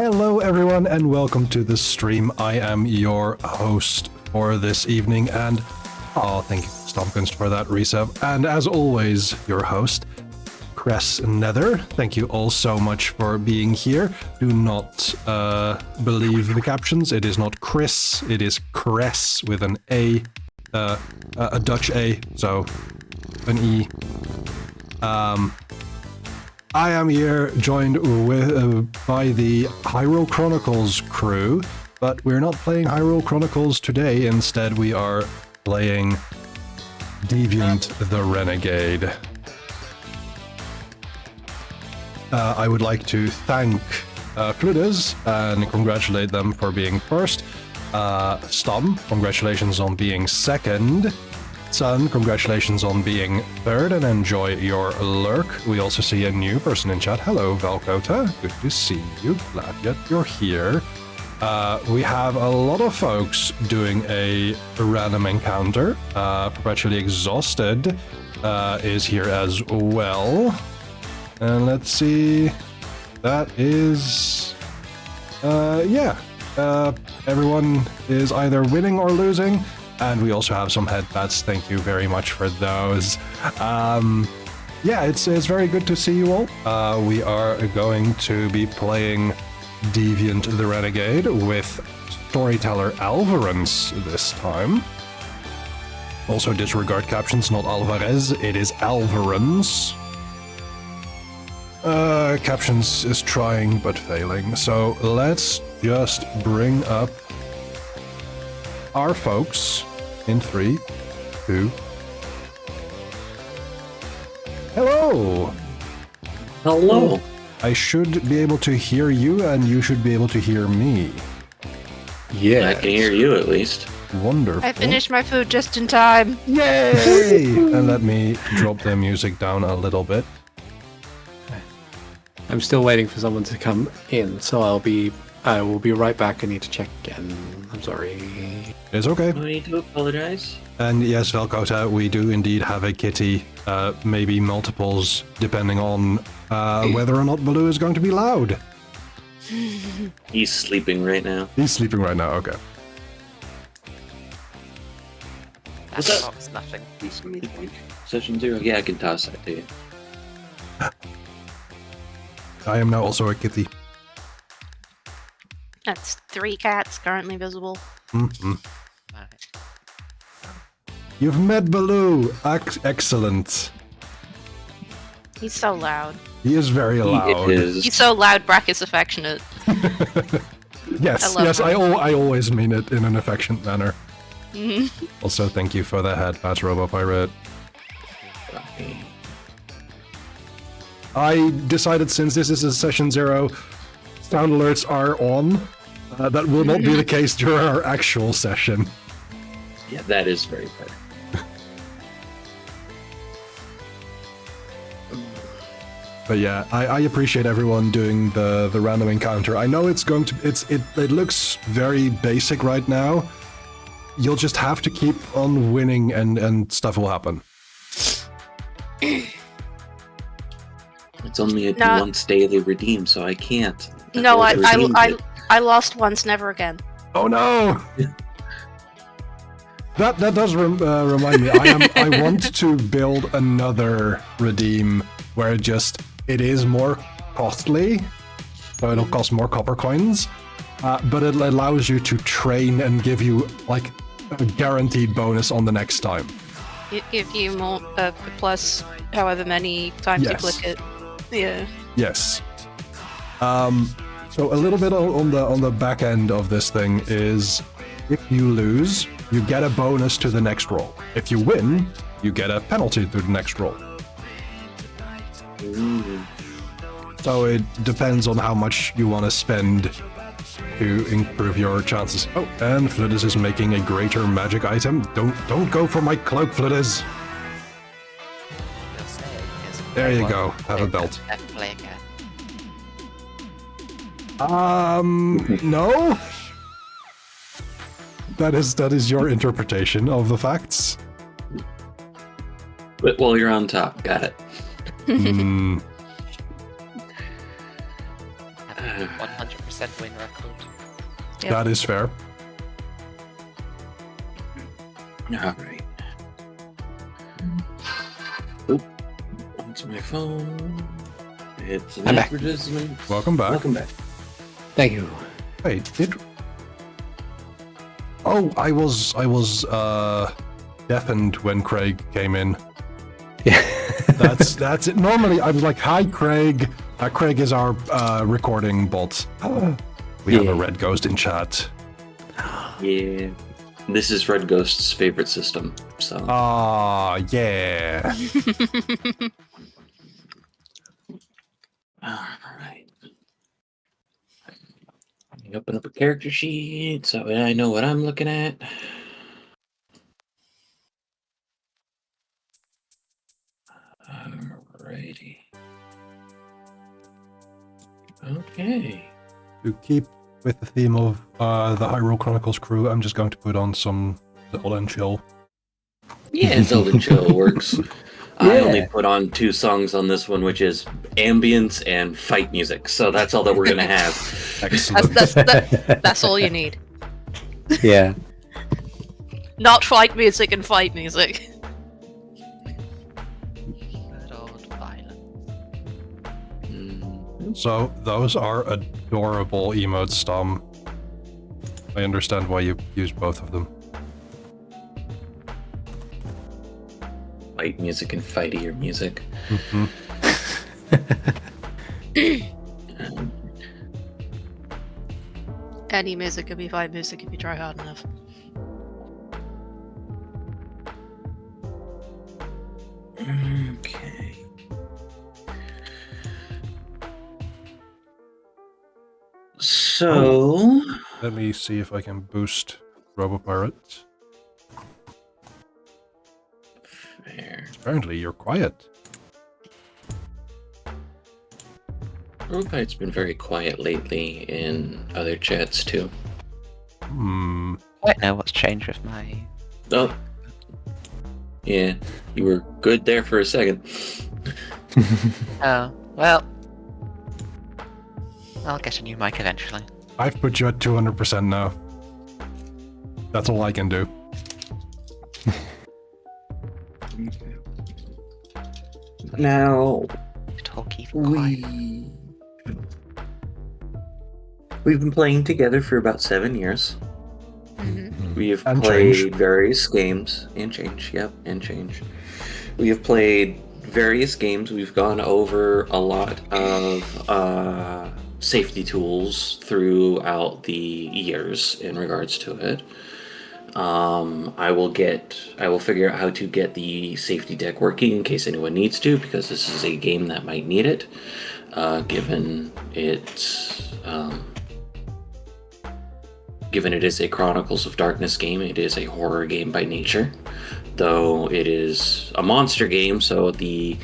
Hello everyone and welcome to the stream. I am your host for this evening and thank you Stompkins for that resub. And as always, your host, Cress Nether. Thank you all so much for being here. Do not believe the captions. It is not Chris, it is Cress with an A, a Dutch A, so an E. I am here joined with by the Hyrule Chronicles crew, but we're not playing Hyrule Chronicles today. Instead, we are playing Deviant the Renegade. I would like to thank Fludes and congratulate them for being first. Stom, congratulations on being second. Sun, congratulations on being third and enjoy your lurk. We also see a new person in chat. Hello, Valkota. Good to see you. Glad that you're here. We have a lot of folks doing a random encounter. Perpetually Exhausted is here as well. And let's see. That is... everyone is either winning or losing. And we also have some headbats. Thank you very much for those. It's very good to see you all. We are going to be playing Deviant the Renegade with storyteller Alvarez this time. Also disregard captions, not Alvarez, it is Alvarez. Captions is trying but failing. So let's just bring up our folks in 3, 2. Hello! Hello! I should be able to hear you, and you should be able to hear me. Yeah. I can hear you at least. Wonderful. I finished my food just in time. Yay! And let me drop the music down a little bit. I'm still waiting for someone to come in, so I will be right back. I need to check again. I'm sorry. It's okay. No need to apologize. And yes, Valkota, we do indeed have a kitty, maybe multiples, depending on whether or not Baloo is going to be loud. He's sleeping right now. He's sleeping right now, okay. What's up? That's nothing. He's sleeping. Session 0. Yeah, I can toss that to you. I am now also a kitty. That's 3 cats currently visible. Mm-hmm. You've met Baloo. Excellent. He's so loud. He is very loud. He's so loud, Brack is affectionate. Yes, I always mean it in an affectionate manner. Also, thank you for the headbats, RoboPirate. I decided since this is a session 0, sound alerts are on. That will not be the case during our actual session. Yeah, that is very fair. But yeah, I appreciate everyone doing the random encounter. I know it's going to it looks very basic right now. You'll just have to keep on winning and stuff will happen. It's only once daily redeem, so I can't. No, I lost once, never again. Oh no! That does remind me. I want to build another redeem where it is more costly, so it'll cost more copper coins, but it allows you to train and give you like a guaranteed bonus on the next time. It gives you more plus however many times you click it. Yeah. Yes. So a little bit on the back end of this thing is, if you lose, you get a bonus to the next roll. If you win, you get a penalty to the next roll. Ooh. So it depends on how much you want to spend to improve your chances. Oh, and Fludis is making a greater magic item. Don't go for my cloak, Fludis. There you go. Have a belt. No? That is your interpretation of the facts. But while you're on top, got it. 100% 100% win record. Yep. That is fair. Alright. Oop. That's my phone. It's an I'm back. advertisement. Welcome back. Welcome back. Thank you. Wait, Oh, I was deafened when Craig came in. Yeah. That's it. Normally, I was like, "Hi, Craig." Craig is our recording bot. We have a red ghost in chat. Yeah. This is Red Ghost's favorite system, so. Ah, yeah. Alright. Open up a character sheet so I know what I'm looking at. Alrighty. Okay. To keep with the theme of the Hyrule Chronicles crew, I'm just going to put on some Zelda and chill. Yeah, Zelda Chill works. I Yeah. only put on 2 songs on this one, which is ambience and fight music. So that's all that we're gonna have. Excellent. That's all you need. Yeah. Not fight music and fight music. Good old violence. So those are adorable emotes, Tom. I understand why you use both of them. Fight music and fightier music. Mm-hmm. Any music can be fight music if you try hard enough. Okay. So, Let me see if I can boost RoboPirate. fair. Apparently, you're quiet. Robite's been very quiet lately in other chats too. Hmm. I don't know what's changed with my. Oh. Yeah, you were good there for a second. Oh, well. I'll get a new mic eventually. I've put you at 200% now. That's all I can do. Now, Talk even quiet. we've been playing together for about 7 years. Mm-hmm. We have And played change. various games and change. Yep, and change. We have played various games. We've gone over a lot of safety tools throughout the years in regards to it. I will figure out how to get the safety deck working in case anyone needs to, because this is a game that might need it, given it is a Chronicles of Darkness game. It is a horror game by nature, though it is a monster game, so the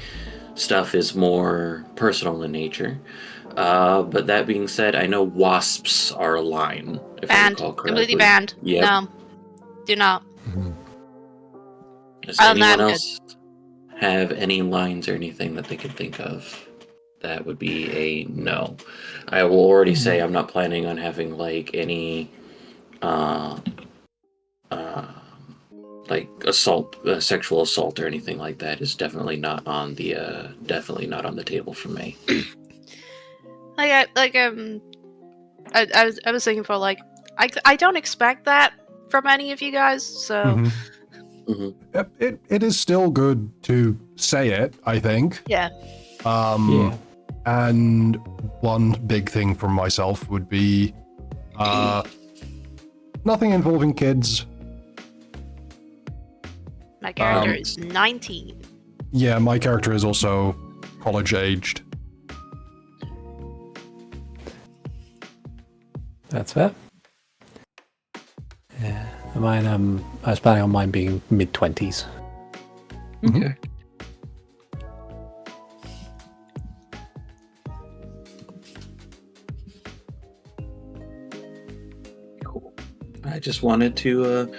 stuff is more personal in nature. But that being said, I know wasps are a line, if I Banned. recall correctly. Completely banned. Yep. No. Do not. Does Other than anyone that, else have any lines or anything that they can think of? That would be a no. I will already say I'm not planning on having like any like assault, sexual assault or anything like that is definitely not on the table for me. I was thinking for like I don't expect that from any of you guys, so Mhm. Mhm. Yep, it is still good to say it, I think. yeah. Yeah. And one big thing for myself would be nothing involving kids. My character is 19. Yeah, my character is also college aged. That's fair. Yeah. Mine, I was planning on mine being mid-20s. Okay. Cool. I just wanted to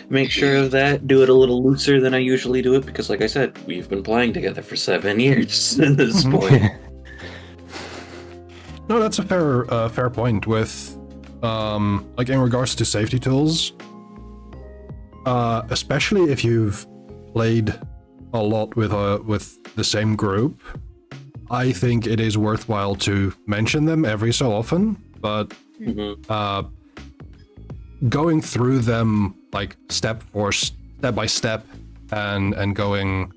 make sure of that, do it a little looser than I usually do it, because like I said, we've been playing together for 7 years at this point. No, that's a fair point. With like in regards to safety tools, especially if you've played a lot with the same group, I think it is worthwhile to mention them every so often. But going through them like step by step and going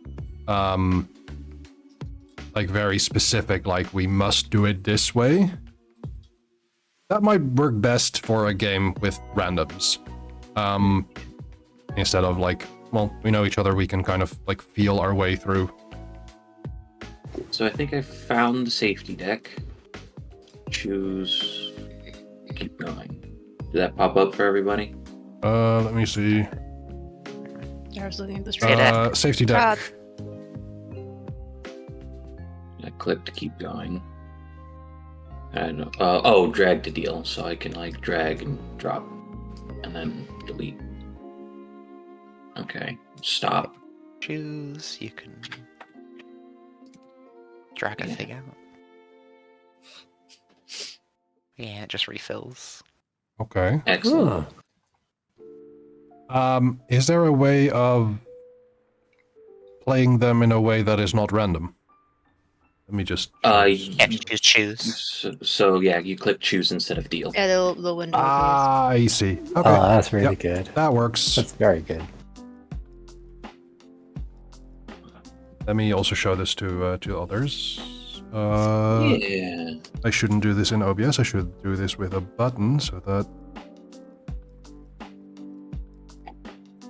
like very specific, like we must do it this way, that might work best for a game with randoms. Instead of like, well, we know each other, we can kind of like feel our way through. So I think I found the safety deck. Choose. Keep going. Did that pop up for everybody? Let me see. I was looking at the street. Safety deck. I click to keep going. And drag to deal, so I can like drag and drop, and then delete. Okay, stop. Choose. You can drag a thing out. Yeah, it just refills. Okay. Excellent. Is there a way of playing them in a way that is not random? Let me just. Yeah, you choose. So yeah, you click choose instead of deal. Yeah, the window. I see. Okay. Oh, that's really good. That works. That's very good. Let me also show this to others. Yeah. I shouldn't do this in OBS. I should do this with a button so that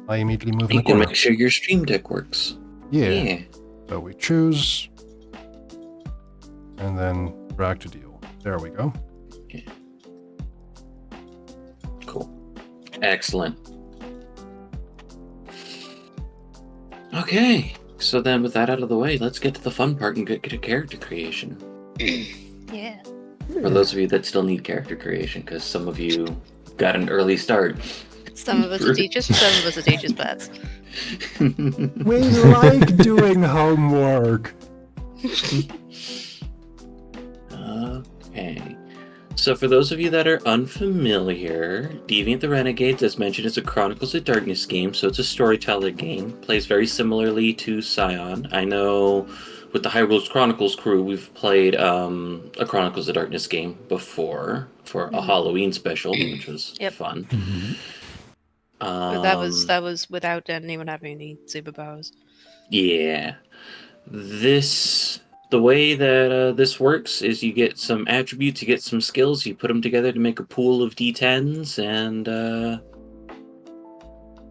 I immediately move in You the can corner. make sure your stream deck works. Yeah. So we choose, and then drag to deal. There we go. Yeah. Cool. Excellent. Okay. So then with that out of the way, let's get to the fun part and get a character creation. Yeah. For those of you that still need character creation, because some of you got an early start. Some of us are teachers, some of us are teachers' pets. We like doing homework. Okay. So for those of you that are unfamiliar, Deviant the Renegades, as mentioned, is a Chronicles of Darkness game, so it's a storyteller game. Plays very similarly to Scion. I know with the Hyrule Chronicles crew, we've played a Chronicles of Darkness game before for a Halloween special, which was fun. But that was without anyone having any superpowers. Yeah. The way that this works is you get some attributes, you get some skills, you put them together to make a pool of D10s, and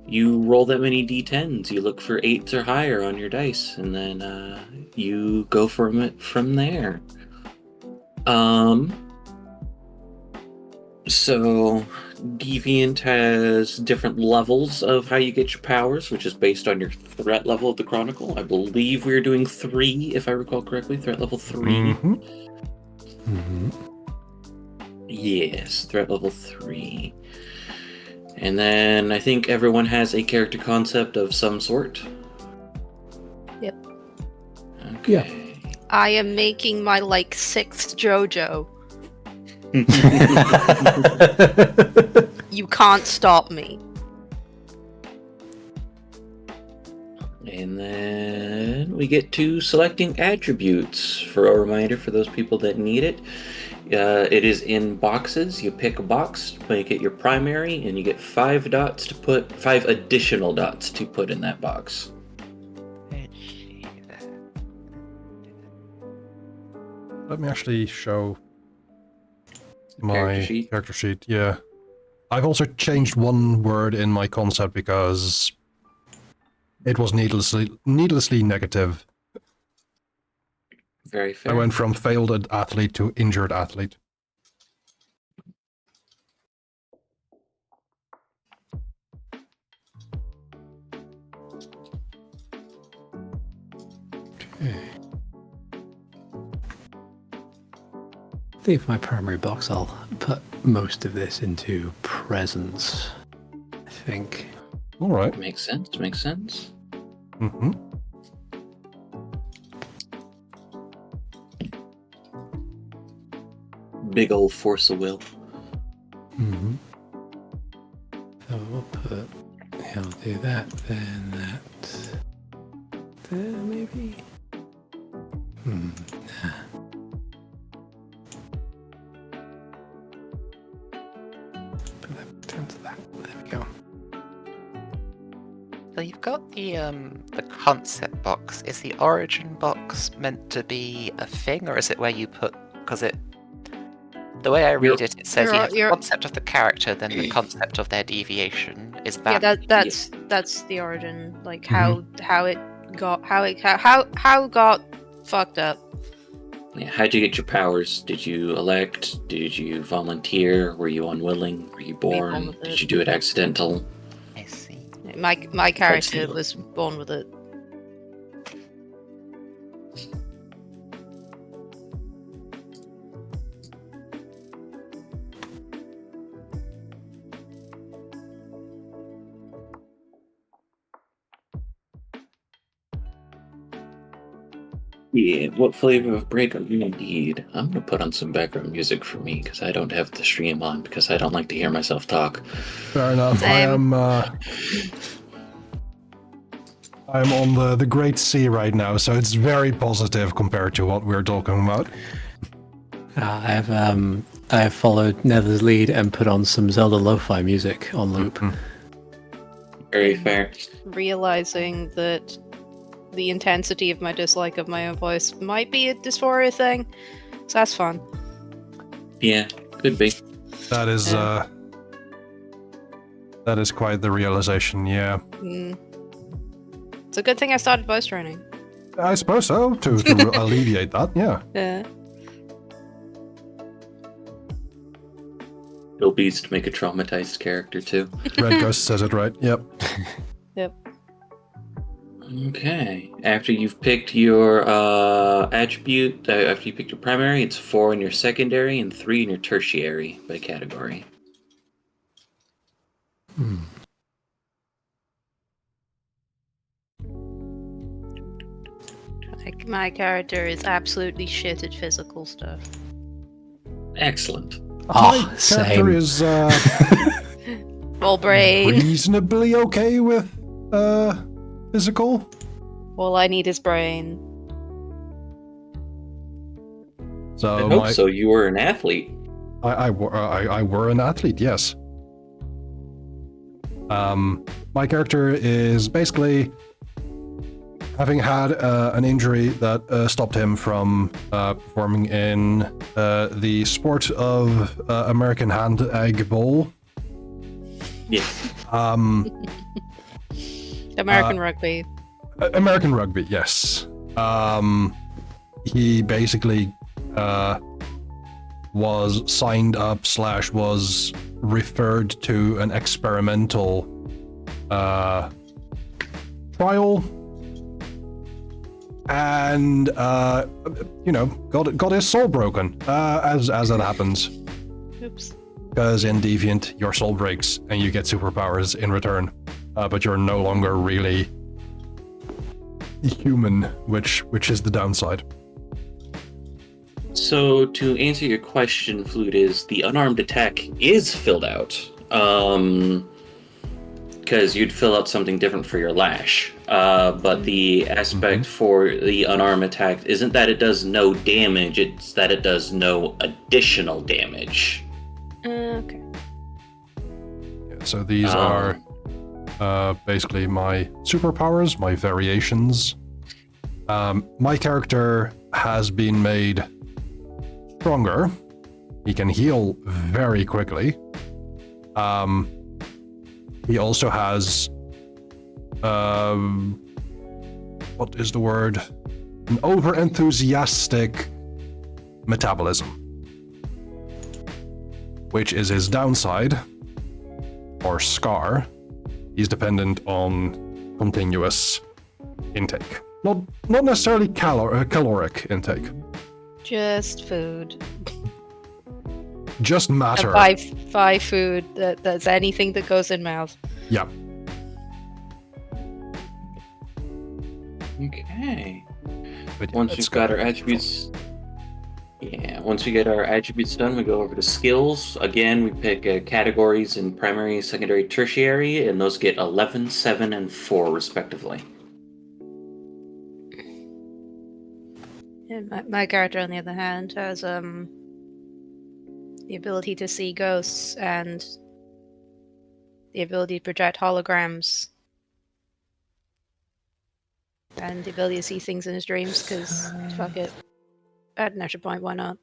you roll that many D10s. You look for 8s or higher on your dice, and then you go from it from there. So Deviant has different levels of how you get your powers, which is based on your threat level of the Chronicle. I believe we're doing 3, if I recall correctly. Threat level 3. Yes, threat level 3. And then I think everyone has a character concept of some sort. Yep. Okay. Yeah. I am making my 6th JoJo. You can't stop me. And then we get to selecting attributes. For a reminder for those people that need it, it is in boxes. You pick a box, make it your primary, and you get 5 additional dots to put in that box. Let me actually show my character sheet. Yeah. I've also changed one word in my concept because it was needlessly negative. Very fair. I went from failed athlete to injured athlete. Okay. I think for my primary box, I'll put most of this into presence. I think. All right. Makes sense. Makes sense. Mm-hmm. big old force of will. Mm-hmm. So we'll put. He'll do that, then that. There, maybe? Nah. Put that down to that. There we go. So you've got the concept box. Is the origin box meant to be a thing, or is it where you put? Because the way I read it, it says you have the concept of the character, then the concept of their deviation. Is that? Yeah, that's the origin. Like how it got fucked up. Yeah, how'd you get your powers? Did you elect? Did you volunteer? Were you unwilling? Were you born? Did you do it accidental? I see. My character was born with it. Yeah, what flavor of break are you need? I'm gonna put on some background music for me because I don't have the stream on because I don't like to hear myself talk. Fair enough. Same. I'm on the Great Sea right now, so it's very positive compared to what we're talking about. I have followed Nether's lead and put on some Zelda lo-fi music on loop. Very fair. Realizing that the intensity of my dislike of my own voice might be a dysphoria thing, so that's fun. Yeah, could be. That is quite the realization, yeah. It's a good thing I started voice training. I suppose so, to alleviate that, yeah. Yeah. Bill Beast to make a traumatized character too. Red Ghost says it right, yep. Yep. Okay. After you've picked your attribute, after you picked your primary, it's 4 in your secondary and 3 in your tertiary by category. Like, my character is absolutely shit at physical stuff. Excellent. My character Same. is Full brain. reasonably okay with physical. All I need is brain. So I hope so. You were an athlete. I were an athlete, yes. My character is basically having had an injury that stopped him from performing in the sport of American Hand Egg Bowl. Yes. American rugby. American rugby, yes. He basically was signed up / was referred to an experimental trial, and got his soul broken, as that happens. Oops. Because in Deviant, your soul breaks and you get superpowers in return, but you're no longer really human, which is the downside. So to answer your question, Flute, is the unarmed attack is filled out. Because you'd fill out something different for your lash. But the aspect for the unarmed attack isn't that it does no damage, it's that it does no additional damage. Okay. Yeah, so these are basically my superpowers, my variations. My character has been made stronger. He can heal very quickly. He also has what is the word? An over-enthusiastic metabolism, which is his downside, or scar. He's dependent on continuous intake. Not necessarily caloric intake. Just food. Just matter. Buy food. That's anything that goes in mouth. Yeah. Okay. But Once you've got our attributes Yeah, once we get our attributes done, we go over to skills. Again, we pick categories in primary, secondary, tertiary, and those get 11, 7, and 4, respectively. Yeah, my character, on the other hand, has the ability to see ghosts and the ability to project holograms. And the ability to see things in his dreams, because fuck it. At an extra point, why not?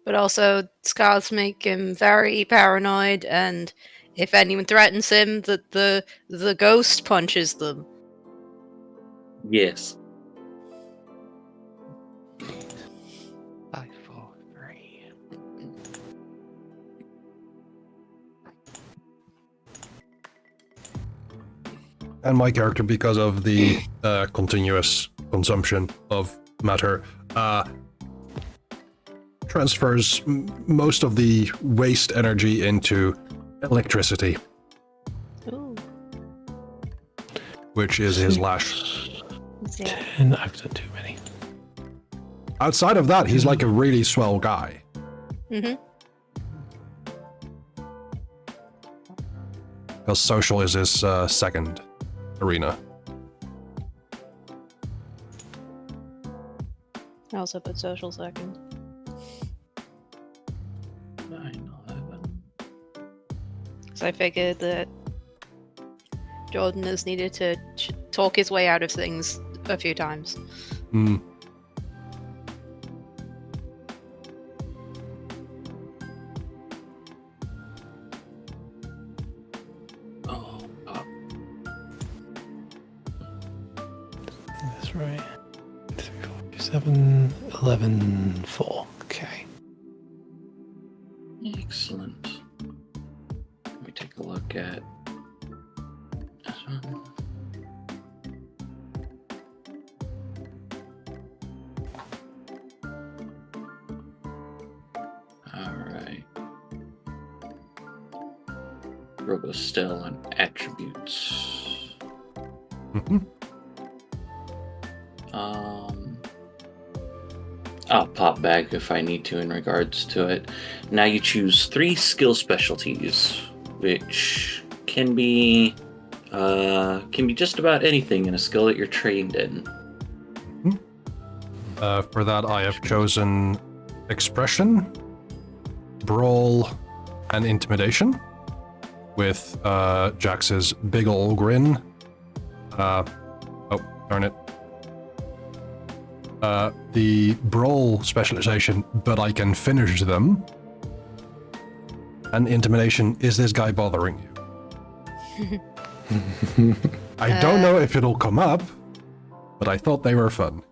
But also, scars make him very paranoid, and if anyone threatens him, the ghost punches them. Yes. 5, 4, 3. And my character, because of the continuous consumption of matter, transfers most of the waste energy into electricity. Ooh. Which is his lash. 10, I've done too many. Outside of that, he's like a really swell guy. Mm-hmm. Because social is his second arena. I also put social second. 9, 11. So I figured that Jordan has needed to talk his way out of things a few times. Hmm. Oh, up. That's right. 3, 4, 7, 11, 4. Okay. Excellent. Let me take a look at this one. Alright. Robo still on attributes. Mm-hmm. I'll pop back if I need to in regards to it. Now you choose 3 skill specialties, which can be just about anything in a skill that you're trained in. For that, I have chosen expression, brawl, and intimidation. With Jax's big ol' grin. Oh, darn it. The brawl specialization, but I can finish them. And intimidation, is this guy bothering you? I don't know if it'll come up, but I thought they were fun.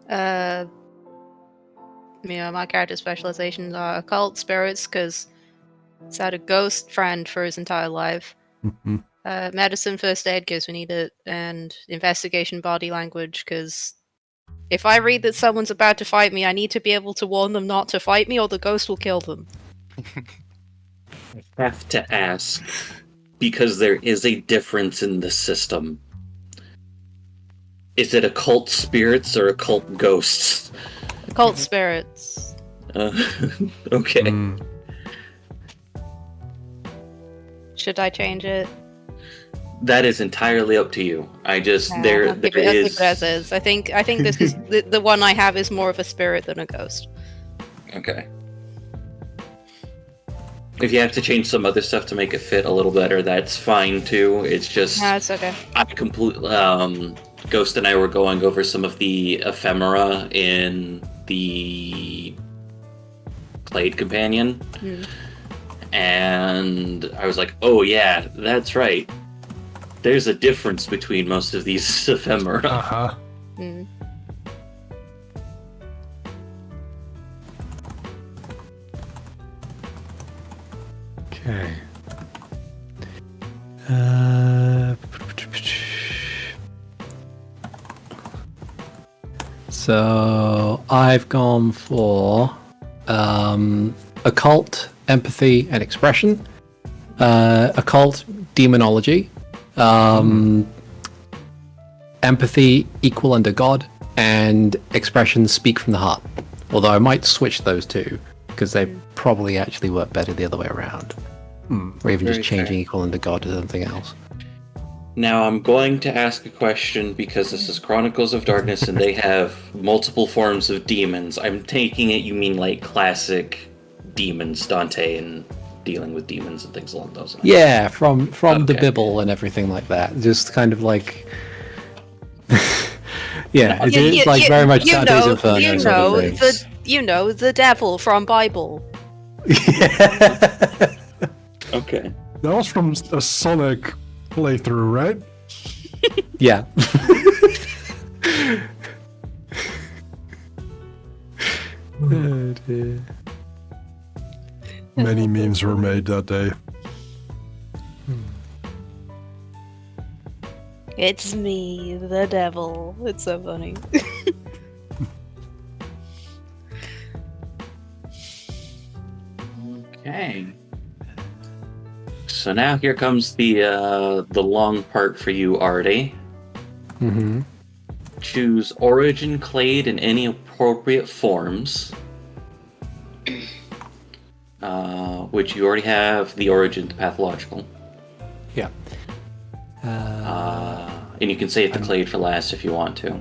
My character specializations are occult spirits, because he's had a ghost friend for his entire life. Mm-hmm. Medicine, first aid, because we need it, and investigation, body language, because if I read that someone's about to fight me, I need to be able to warn them not to fight me, or the ghost will kill them. I have to ask, because there is a difference in the system. Is it occult spirits or occult ghosts? Occult spirits. Okay. Mm. Should I change it? That is entirely up to you. I just I'll there keep is. it as is. I think this is the one I have is more of a spirit than a ghost. Okay. If you have to change some other stuff to make it fit a little better, that's fine too. It's just No, it's okay. I completely Ghost and I were going over some of the ephemera in the Clade Companion. And I was like, oh yeah, that's right. There's a difference between most of these ephemera. Uh-huh. Mm. Okay. So I've gone for occult, empathy, and expression. Occult, demonology. Empathy, equal under God. and expressions speak from the heart. Although I might switch those two, because they probably actually work better the other way around. Or even Very just changing fair. equal into God to something else. Now I'm going to ask a question because this is Chronicles of Darkness and they have multiple forms of demons. I'm taking it you mean like classic demons, Dante, and dealing with demons and things along those lines. Yeah, from the Okay. Bible and everything like that. Just kind of like... yeah, it's like very much Dante's Inferno sort of thing. The devil from Bible. Yeah. Okay. That was from a Sonic playthrough, right? Yeah. Oh dear. Many memes were made that day. It's me, the devil. It's so funny. Okay. So now here comes the long part for you, Artie. Mm-hmm. Choose Origin Clade in any appropriate forms. Which you already have the Origin to Pathological. Yeah. And you can save the Clade for last if you want to.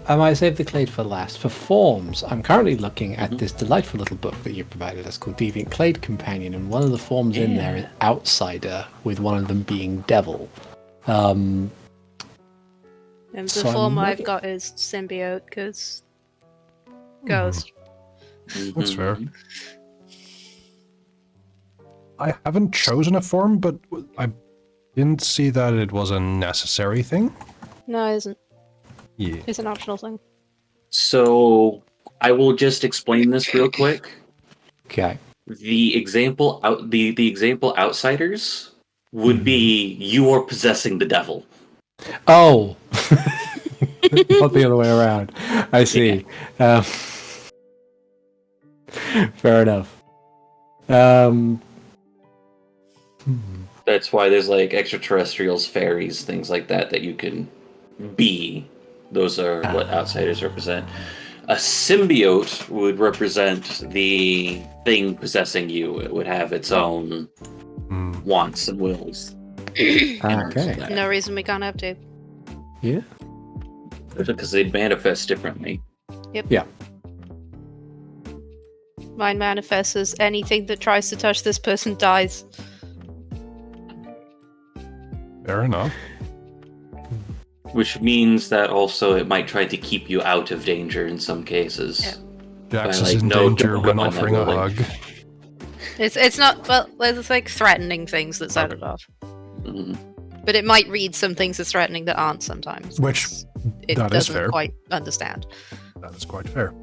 I might save the Clade for last. For forms, I'm currently looking at this delightful little book that you provided us called Deviant Clade Companion, and one of the forms in there is Outsider, with one of them being Devil. And the So I'm form I've looking- got is Symbiote, because Ghost. That's fair. I haven't chosen a form, but I didn't see that it was a necessary thing. No, it isn't. Yeah. It's an optional thing. So I will just explain this real quick. Okay. The example the example Outsiders would be you are possessing the devil. Oh! Not the other way around. I see. Fair enough. That's why there's like extraterrestrials, fairies, things like that you can be. Those are what Outsiders represent. A symbiote would represent the thing possessing you. It would have its own wants and wills. Okay. No reason we can't have two. Yeah. Because they'd manifest differently. Yep. Yeah. Mine manifests as anything that tries to touch this person dies. Fair enough. Which means that also it might try to keep you out of danger in some cases. Yeah. Jax By, is like, in no, danger don't when go on offering that a building. hug. It's not, well, it's like threatening things that set it off. Mhm. But it might read some things as threatening that aren't sometimes. Which, It that is doesn't fair. quite understand. That is quite fair.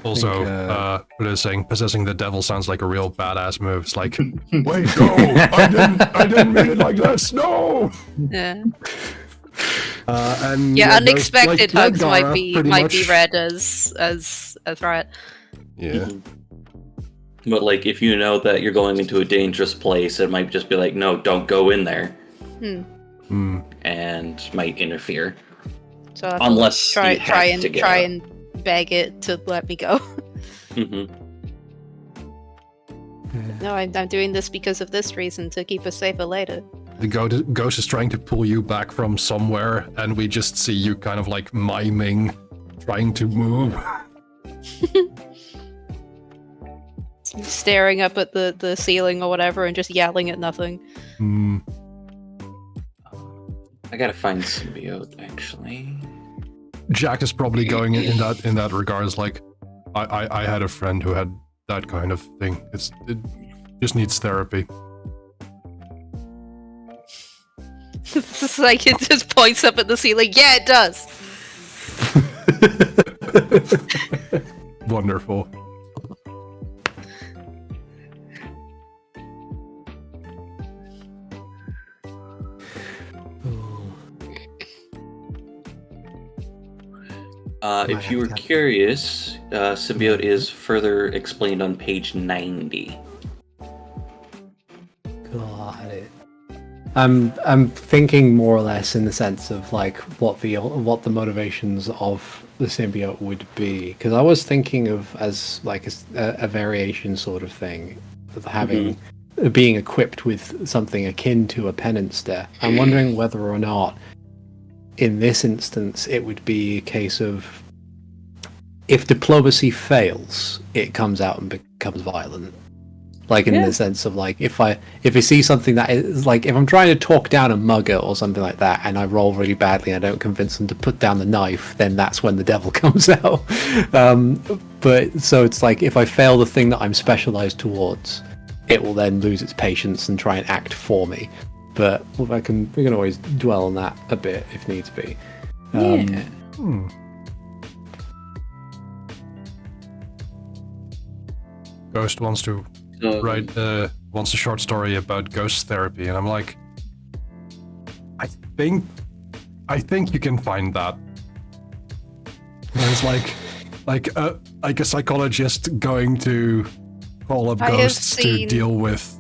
Also, what is saying, possessing the devil sounds like a real badass move. It's like, wait, no, I didn't mean it like this, no! Yeah. And Yeah, there's, unexpected like, hugs Redgara, might be pretty much. read as a threat. Yeah. But like, if you know that you're going into a dangerous place, it might just be like, no, don't go in there, and might interfere. So I have to Unless try you have to get out. and beg it to let me go. Mhm. No, I'm doing this because of this reason, to keep us safer later. The ghost is trying to pull you back from somewhere, and we just see you kind of like miming, trying to move. Staring up at the ceiling or whatever and just yelling at nothing. I gotta find symbiote actually. Jack is probably going in that regards like, I had a friend who had that kind of thing. It just needs therapy. It's like it just points up at the ceiling. Yeah, it does. Wonderful. If you were curious, symbiote is further explained on page 90. Got it. I'm thinking more or less in the sense of like what the motivations of the symbiote would be, because I was thinking of as like a variation sort of thing, of having being equipped with something akin to a penance deck. I'm wondering whether or not in this instance it would be a case of if diplomacy fails, it comes out and becomes violent. Like in the sense of like if I see something that is like if I'm trying to talk down a mugger or something like that and I roll really badly and I don't convince them to put down the knife, then that's when the devil comes out. But so it's like if I fail the thing that I'm specialized towards, it will then lose its patience and try and act for me. But we can always dwell on that a bit if needs be. Ghost wants to wants a short story about ghost therapy, and I'm like, I think you can find that. And it's like a psychologist going to call up ghosts to deal with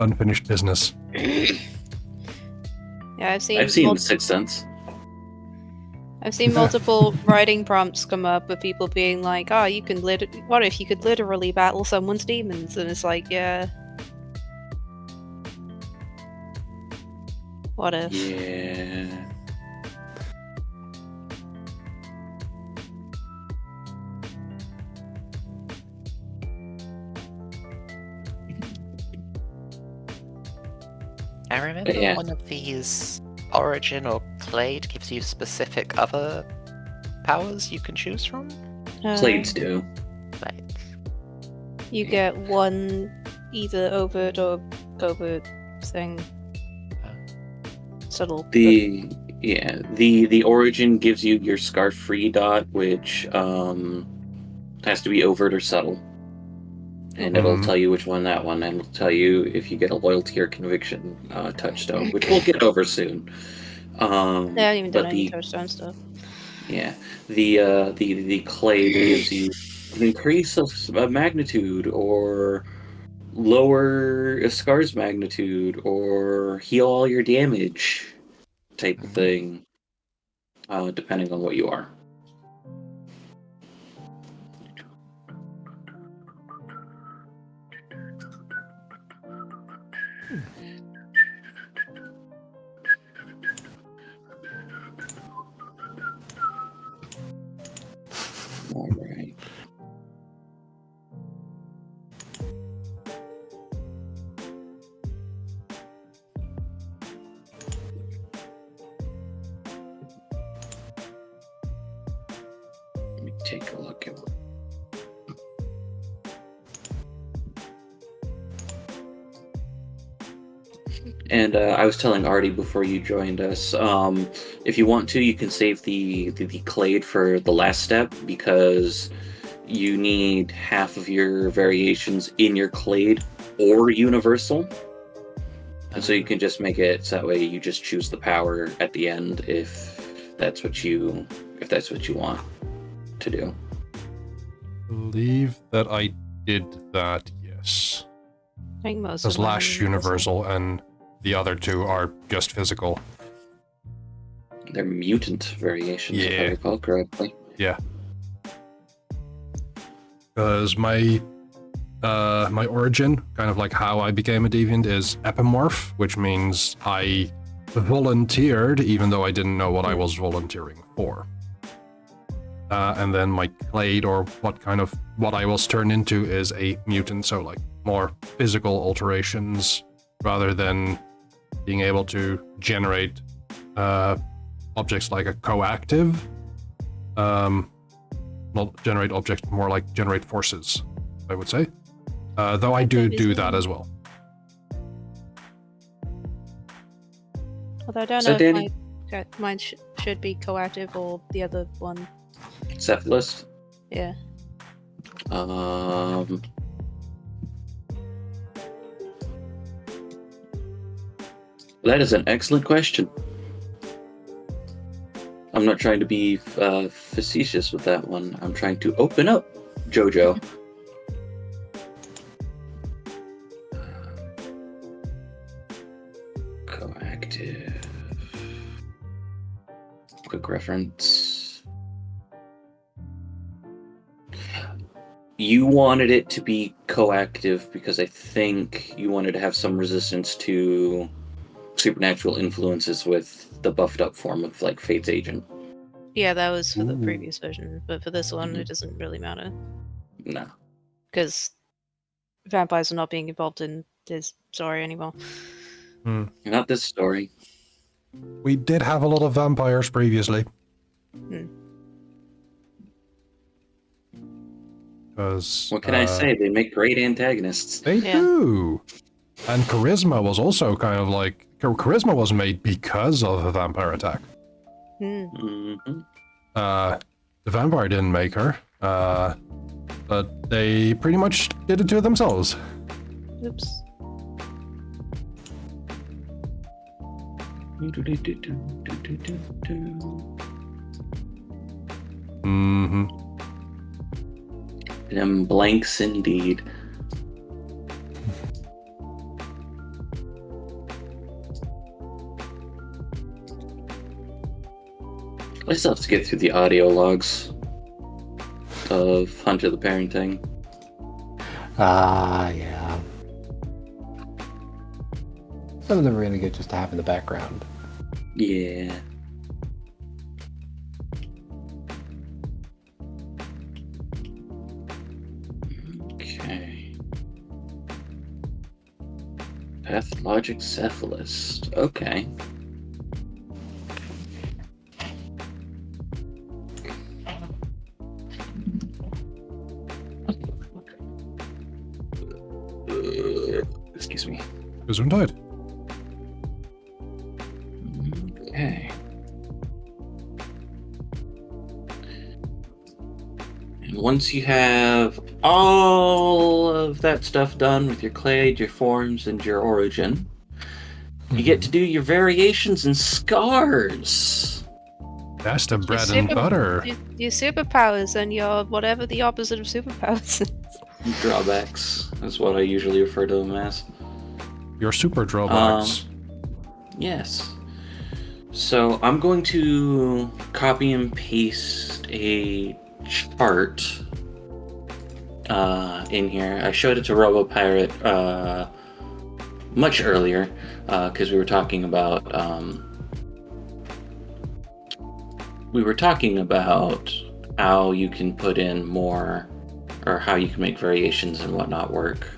unfinished business. Yeah, I've seen The Sixth Sense. I've seen multiple writing prompts come up with people being like, "Oh, what if you could literally battle someone's demons?" And it's like, yeah. What if? Yeah. I remember one of these Origin or Clade gives you specific other powers you can choose from? Clades do. Like, you get one either overt or covert thing. Subtle. The Origin gives you your Scarf Free dot, which has to be overt or subtle. And it'll tell you which one that one, and it'll tell you if you get a loyalty or conviction touchstone, which we'll get over soon. They haven't even done any touchstone stuff. Yeah, the Clade gives you an increase of magnitude, or lower a scar's magnitude, or heal all your damage type of thing, depending on what you are. All right. Let me take a look at. And I was telling Artie before you joined us, if you want to, you can save the Clade for the last step, because you need half of your variations in your Clade or Universal. And so you can just make it so that way you just choose the power at the end if that's what you want to do. I believe that I did that, yes. I think most of Lash Universal and the other two are just physical. They're mutant variations, if I recall correctly. Yeah. Because my origin, kind of like how I became a deviant, is epimorph, which means I volunteered even though I didn't know what I was volunteering for. And then my clade, or what I was turned into, is a mutant, so like more physical alterations rather than being able to generate objects like a coactive. Not generate objects, more like generate forces, I would say. Though I do that as well. Although I don't know if mine should be coactive or the other one. Cephalist? Yeah. That is an excellent question. I'm not trying to be facetious with that one. I'm trying to open up JoJo. quick reference. You wanted it to be coactive because I think you wanted to have some resistance to supernatural influences with the buffed up form of like Fate's Agent. Yeah, that was for the previous version, but for this one, it doesn't really matter. No. Because vampires are not being involved in this story anymore. Not this story. We did have a lot of vampires previously. What can I say? They make great antagonists. They do. And Charisma was also kind of like... Charisma was made because of a vampire attack. The vampire didn't make her. But they pretty much did it to themselves. Oops. Them blanks indeed. I still have to get through the audio logs of Hunter the Parenting. Yeah. Some of them are really good just to have in the background. Yeah. Okay. Pathologic cephalist. Okay. Excuse me. Gesundheit. Okay. And once you have all of that stuff done with your clade, your forms, and your origin, you get to do your variations and scars. That's the bread and butter. Your superpowers and your whatever the opposite of superpowers is. Drawbacks. That's what I usually refer to them as. Your super drawbacks. Yes. So I'm going to copy and paste a chart in here. I showed it to RoboPirate much earlier because we were talking about how you can put in more, or how you can make variations and whatnot work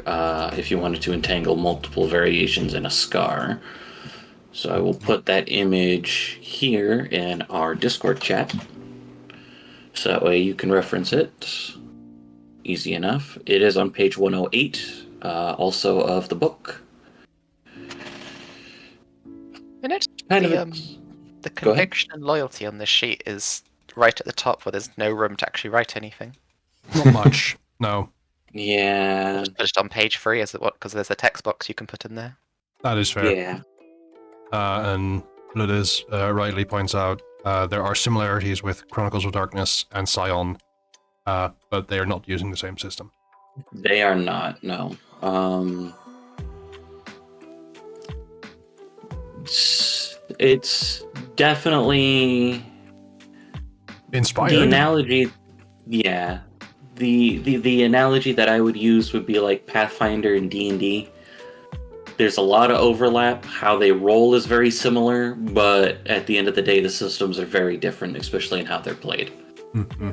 if you wanted to entangle multiple variations in a scar. So I will put that image here in our Discord chat. So that way you can reference it. Easy enough. It is on page 108, also of the book. You know, the conviction and loyalty on this sheet is right at the top where there's no room to actually write anything. Not much, no. Yeah. Just put it on page 3 because there's a text box you can put in there. That is fair. Yeah. And Ludus rightly points out there are similarities with Chronicles of Darkness and Scion, but they are not using the same system. They are not, no. It's definitely inspired. The analogy, yeah. The analogy that I would use would be like Pathfinder and D&D. There's a lot of overlap. How they roll is very similar, but at the end of the day, the systems are very different, especially in how they're played. Mm-hmm.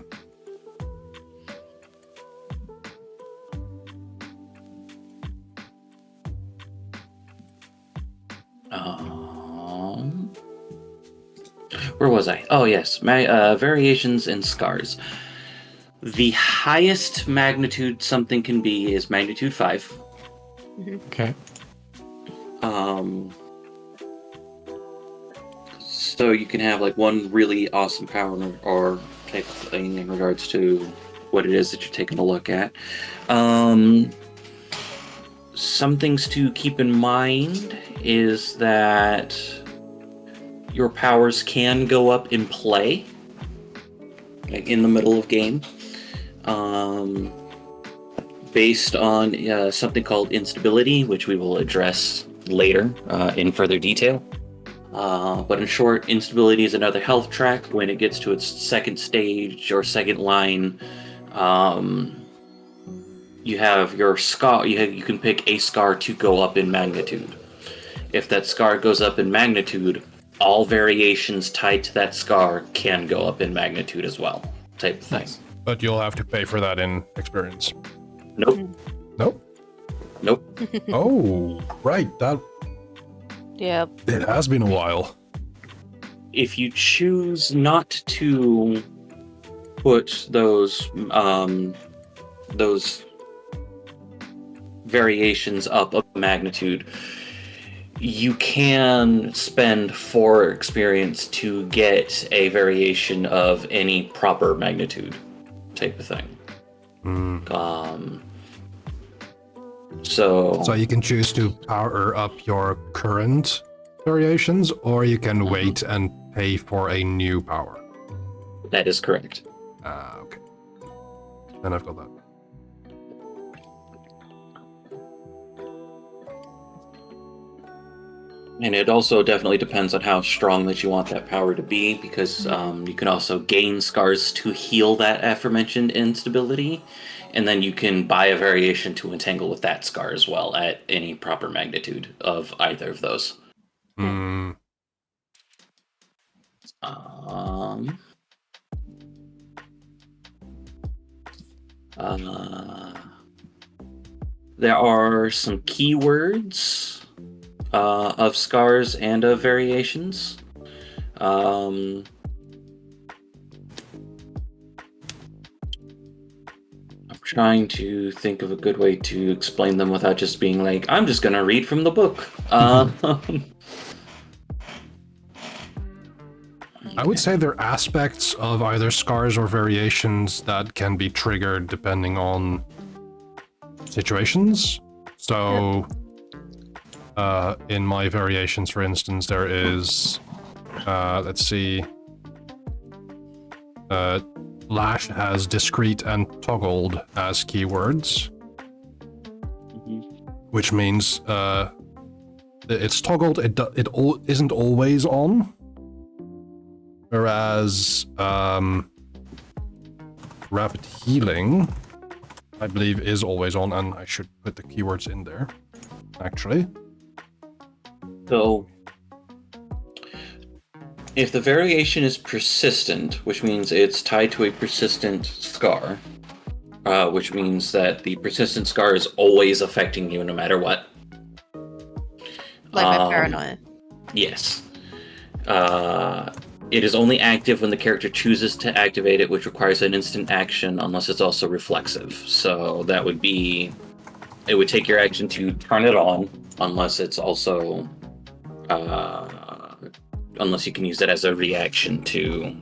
Where was I? Oh, yes. Variations in scars. The highest magnitude something can be is magnitude 5. Okay. So you can have like one really awesome power or type of thing in regards to what it is that you're taking a look at. Some things to keep in mind is that your powers can go up in play, like in the middle of game, based on something called instability, which we will address later in further detail. But in short, instability is another health track. When it gets to its second stage or second line, you have your scar. You can pick a scar to go up in magnitude. If that scar goes up in magnitude, all variations tied to that scar can go up in magnitude as well. Type of thing. Nice. But you'll have to pay for that in experience. Nope. Nope. Nope. Oh, right. That. Yep. It has been a while. If you choose not to put those variations up of magnitude, you can spend 4 experience to get a variation of any proper magnitude type of thing. So you can choose to power up your current variations, or you can wait and pay for a new power. That is correct. Okay. Then I've got that. And it also definitely depends on how strong that you want that power to be, because you can also gain scars to heal that aforementioned instability, and then you can buy a variation to entangle with that scar as well at any proper magnitude of either of those. There are some keywords of scars and of variations. I'm trying to think of a good way to explain them without just being like, I'm just going to read from the book. I would say there are aspects of either scars or variations that can be triggered depending on situations. So, in my variations, for instance, there is, let's see, Lash has discrete and toggled as keywords, which means it's toggled. It isn't always on. Whereas rapid healing, I believe, is always on, and I should put the keywords in there, actually. So, if the variation is persistent, which means it's tied to a persistent scar, which means that the persistent scar is always affecting you no matter what. Like my paranoia. Yes. It is only active when the character chooses to activate it, which requires an instant action unless it's also reflexive. So that would be... It would take your action to turn it on, unless it's also... unless you can use it as a reaction to...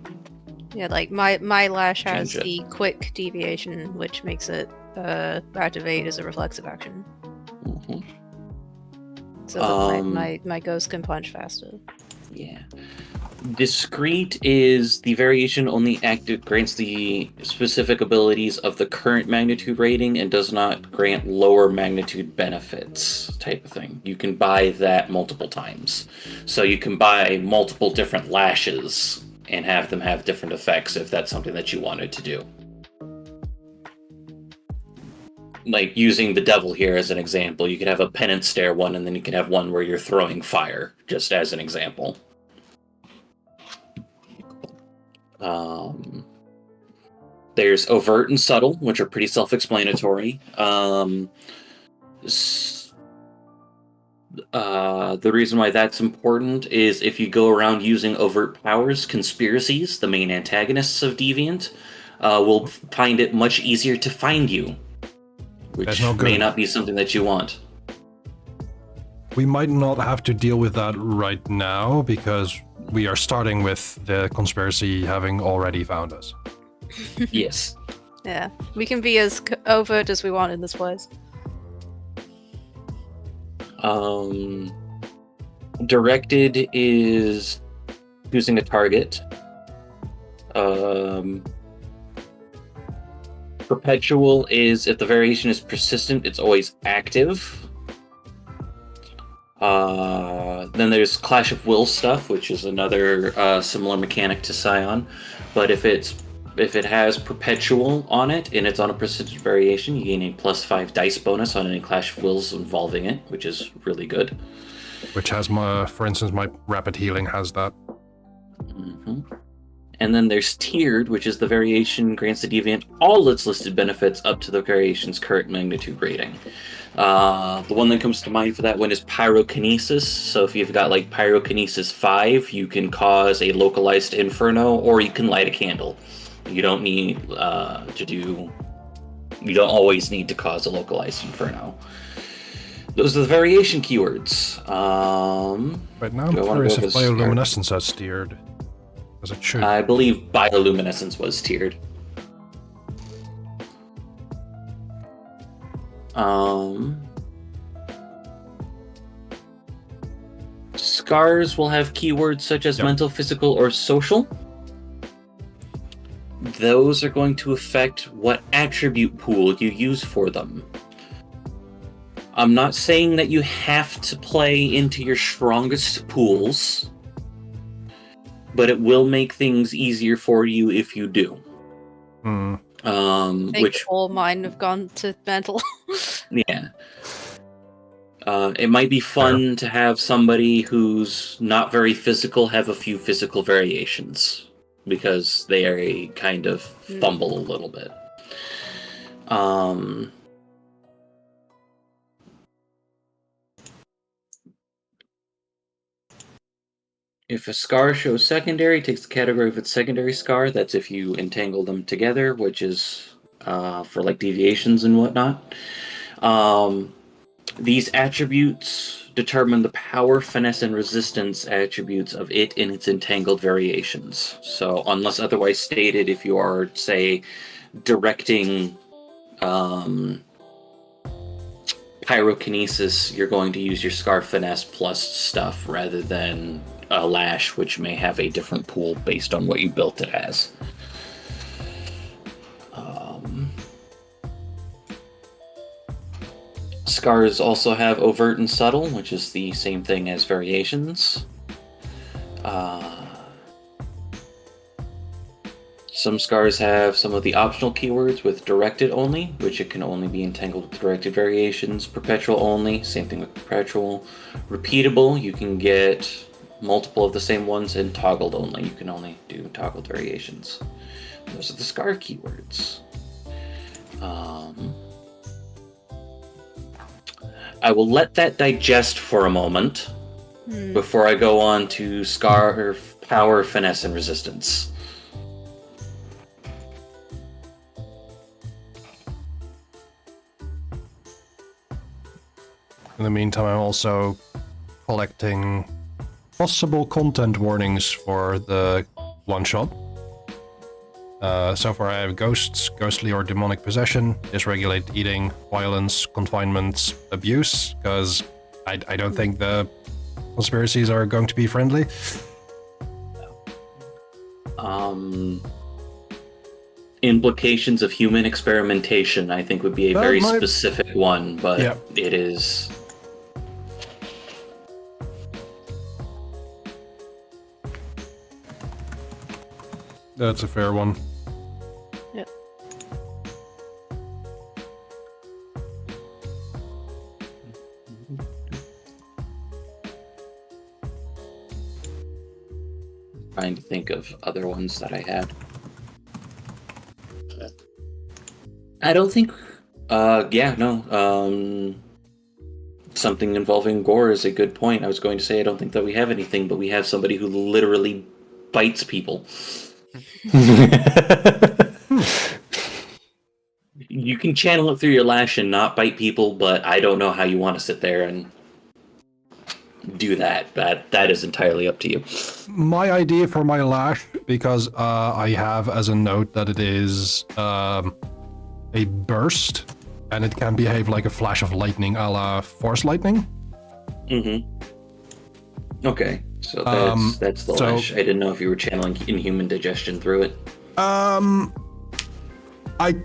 Yeah, like my Lash has Change it. the quick deviation, which makes it activate as a reflexive action. Mhm. So that my ghost can punch faster. Yeah. Discrete is the variation only grants the specific abilities of the current magnitude rating and does not grant lower magnitude benefits type of thing. You can buy that multiple times. So you can buy multiple different lashes and have them have different effects if that's something that you wanted to do. Like using the devil here as an example, you could have a penance stare one, and then you can have one where you're throwing fire, just as an example. There's overt and subtle, which are pretty self-explanatory. The reason why that's important is if you go around using overt powers, conspiracies, the main antagonists of Deviant, will find it much easier to find you, which may not be something that you want. We might not have to deal with that right now, because we are starting with the conspiracy having already found us. Yes. Yeah, we can be as overt as we want in this place. Directed is choosing a target. Perpetual is if the variation is persistent, it's always active. Then there's Clash of Will stuff, which is another similar mechanic to Scion, but if it has Perpetual on it and it's on a percentage variation, you gain a +5 dice bonus on any Clash of Wills involving it, which is really good. Which has for instance, my Rapid Healing has that. Mm-hmm. And then there's Tiered, which is the variation grants the Deviant all its listed benefits up to the variation's current magnitude rating. The one that comes to mind for that one is Pyrokinesis. So if you've got like Pyrokinesis 5, you can cause a localized inferno, or you can light a candle. You don't need you don't always need to cause a localized inferno. Those are the variation keywords. Right now I'm curious if Bioluminescence has tiered. As it should. I believe Bioluminescence was tiered. Scars will have keywords such as mental, physical, or social. Those are going to affect what attribute pool you use for them. I'm not saying that you have to play into your strongest pools, but it will make things easier for you if you do. I think all mine have gone to mental. Yeah. It might be fun to have somebody who's not very physical have a few physical variations, because they kind of fumble a little bit. If a scar shows secondary, it takes the category of its secondary scar. That's if you entangle them together, which is for like deviations and whatnot. These attributes determine the power, finesse, and resistance attributes of it in its entangled variations. So, unless otherwise stated, if you are, say, directing pyrokinesis, you're going to use your scar finesse plus stuff rather than a lash, which may have a different pool based on what you built it as. Scars also have overt and subtle, which is the same thing as variations. Some scars have some of the optional keywords with directed only, which it can only be entangled with directed variations. Perpetual only, same thing with perpetual. Repeatable, you can get multiple of the same ones, and toggled only, you can only do toggled variations. Those are the scar keywords. I will let that digest for a moment before I go on to scar, power, finesse, and resistance. In the meantime, I'm also collecting possible content warnings for the one-shot. So far I have ghosts, ghostly or demonic possession, dysregulate eating, violence, confinement, abuse, because I don't think the conspiracies are going to be friendly. Implications of human experimentation, I think, would be a very specific one, but it is... That's a fair one. Yep. Trying to think of other ones that I had. I don't think... something involving gore is a good point. I was going to say I don't think that we have anything, but we have somebody who literally bites people. You can channel it through your lash and not bite people, but I don't know how you want to sit there and do that. That is entirely up to you. My idea for my lash, because I have as a note that it is a burst, and it can behave like a flash of lightning a la Force Lightning. Okay, so that's the lash. I didn't know if you were channeling inhuman digestion through it. I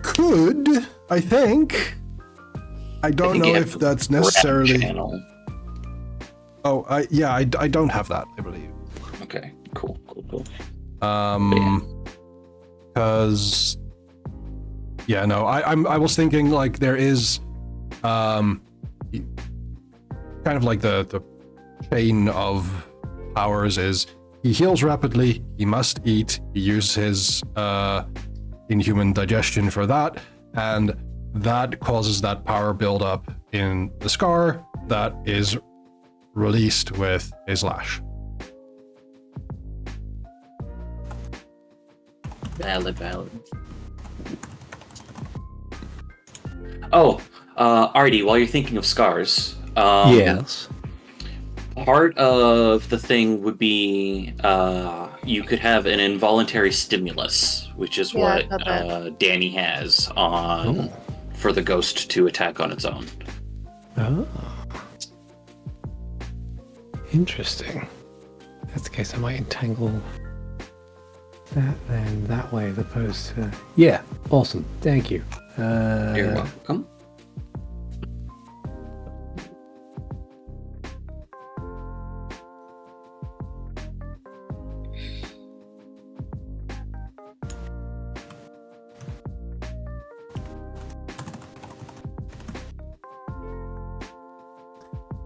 could, I think. I don't know if that's necessarily... Oh, I don't have that, I believe. Okay, cool. Because I was thinking like there is kind of like the chain of powers is he heals rapidly, he must eat, he uses his inhuman digestion for that, and that causes that power buildup in the scar that is released with his lash. Valid. Oh, Artie, while you're thinking of scars, Yes. part of the thing would be you could have an involuntary stimulus, which is what Danny has on for the ghost to attack on its own. Oh. Interesting. If that's the case, I might entangle that then that way as opposed to... Yeah, awesome. Thank you. You're welcome.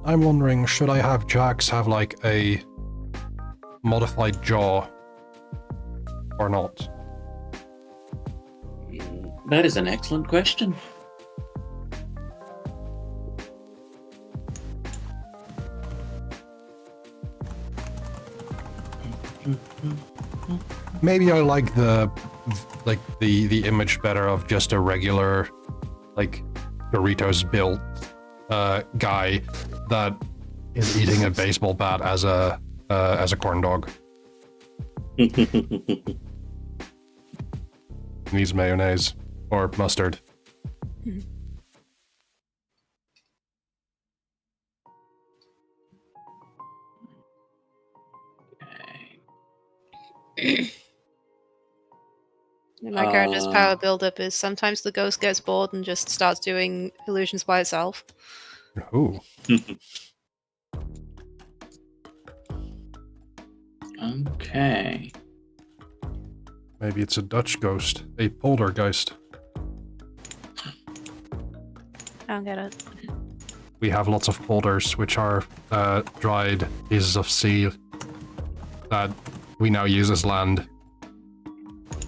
I'm wondering, should I have Jax have like a modified jaw or not? That is an excellent question. Maybe I like the image better of just a regular like Doritos built guy that is eating a baseball bat as a corn dog. Needs mayonnaise or mustard. My character's power buildup is sometimes the ghost gets bored and just starts doing illusions by itself. Ooh. Okay. Maybe it's a Dutch ghost, a poltergeist. I don't get it. We have lots of polders, which are dried pieces of sea that we now use as land.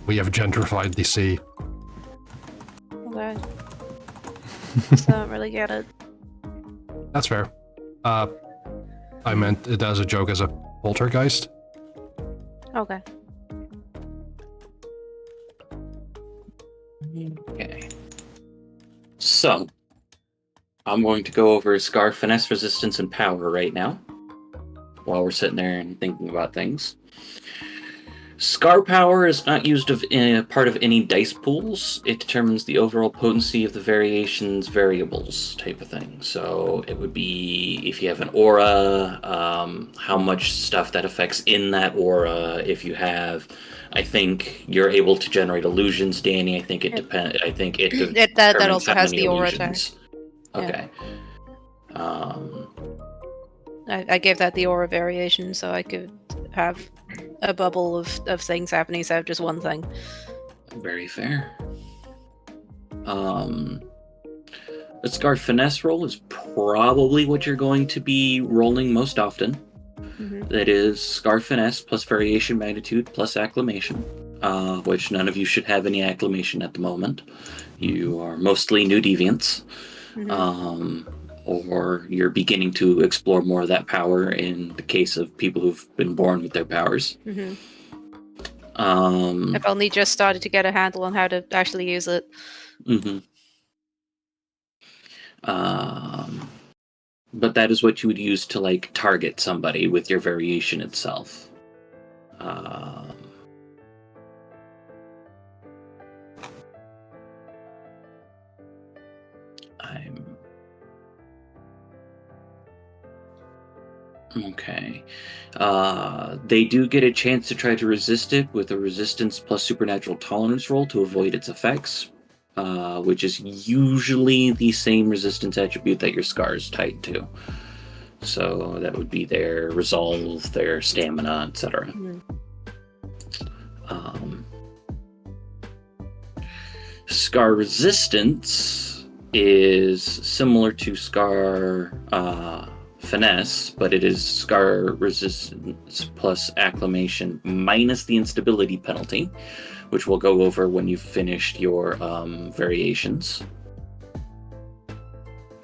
We have gentrified the sea. Okay. Still don't really get it. That's fair. I meant it as a joke as a poltergeist. Okay. Okay. So, I'm going to go over Scar Finesse, Resistance, and Power right now, while we're sitting there and thinking about things. Scar Power is not used part of any dice pools. It determines the overall potency of the variations variables type of thing. So it would be if you have an aura, how much stuff that affects in that aura. If you have, I think you're able to generate illusions, Danny. I think it depends. I think it that also has the aura tag. Okay. Yeah. I gave that the aura variation, so I could have a bubble of things happening instead of just one thing. Very fair. The Scar Finesse roll is probably what you're going to be rolling most often. Mm-hmm. That is Scar Finesse plus Variation Magnitude plus Acclamation, which none of you should have any Acclamation at the moment. You are mostly new Deviants. Mm-hmm. Or you're beginning to explore more of that power in the case of people who've been born with their powers. Mm-hmm. I've only just started to get a handle on how to actually use it. Mm-hmm. But that is what you would use to like target somebody with your variation itself. Okay. They do get a chance to try to resist it with a resistance plus supernatural tolerance roll to avoid its effects, which is usually the same resistance attribute that your scar is tied to. So that would be their resolve, their stamina, etc. Scar resistance is similar to Scar finesse, but it is Scar resistance plus acclamation minus the instability penalty, which we'll go over when you've finished your variations.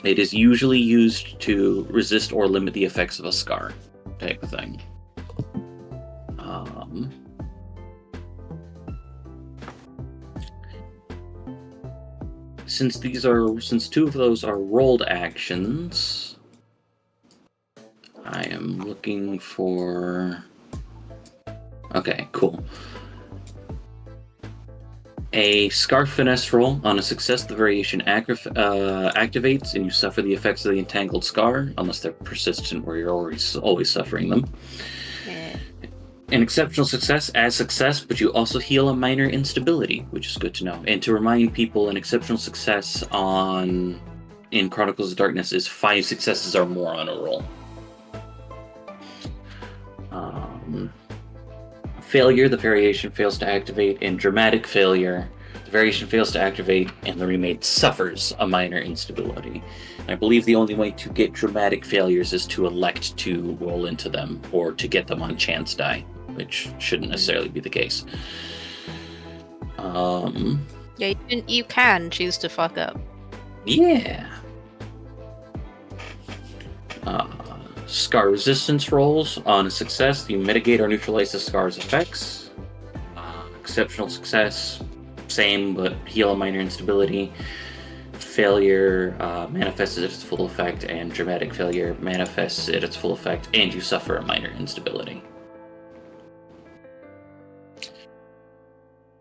It is usually used to resist or limit the effects of a scar, type of thing. Since two of those are rolled actions, I am looking for. Okay, cool. A Scar Finesse roll. On a success, the variation activates, and you suffer the effects of the entangled scar, unless they're persistent, where you're always suffering them. Yeah. An exceptional success as success, but you also heal a minor instability, which is good to know. And to remind people, an exceptional success in Chronicles of Darkness is 5 successes or more on a roll. Failure, the variation fails to activate, and dramatic failure, the variation fails to activate, and the remade suffers a minor instability. And I believe the only way to get dramatic failures is to elect to roll into them, or to get them on chance die, which shouldn't necessarily be the case. Yeah, you can choose to fuck up. Yeah. Scar resistance rolls. On a success, you mitigate or neutralize the scar's effects. Exceptional success, same, but heal a minor instability. Failure manifests at its full effect, and dramatic failure manifests at its full effect, and you suffer a minor instability.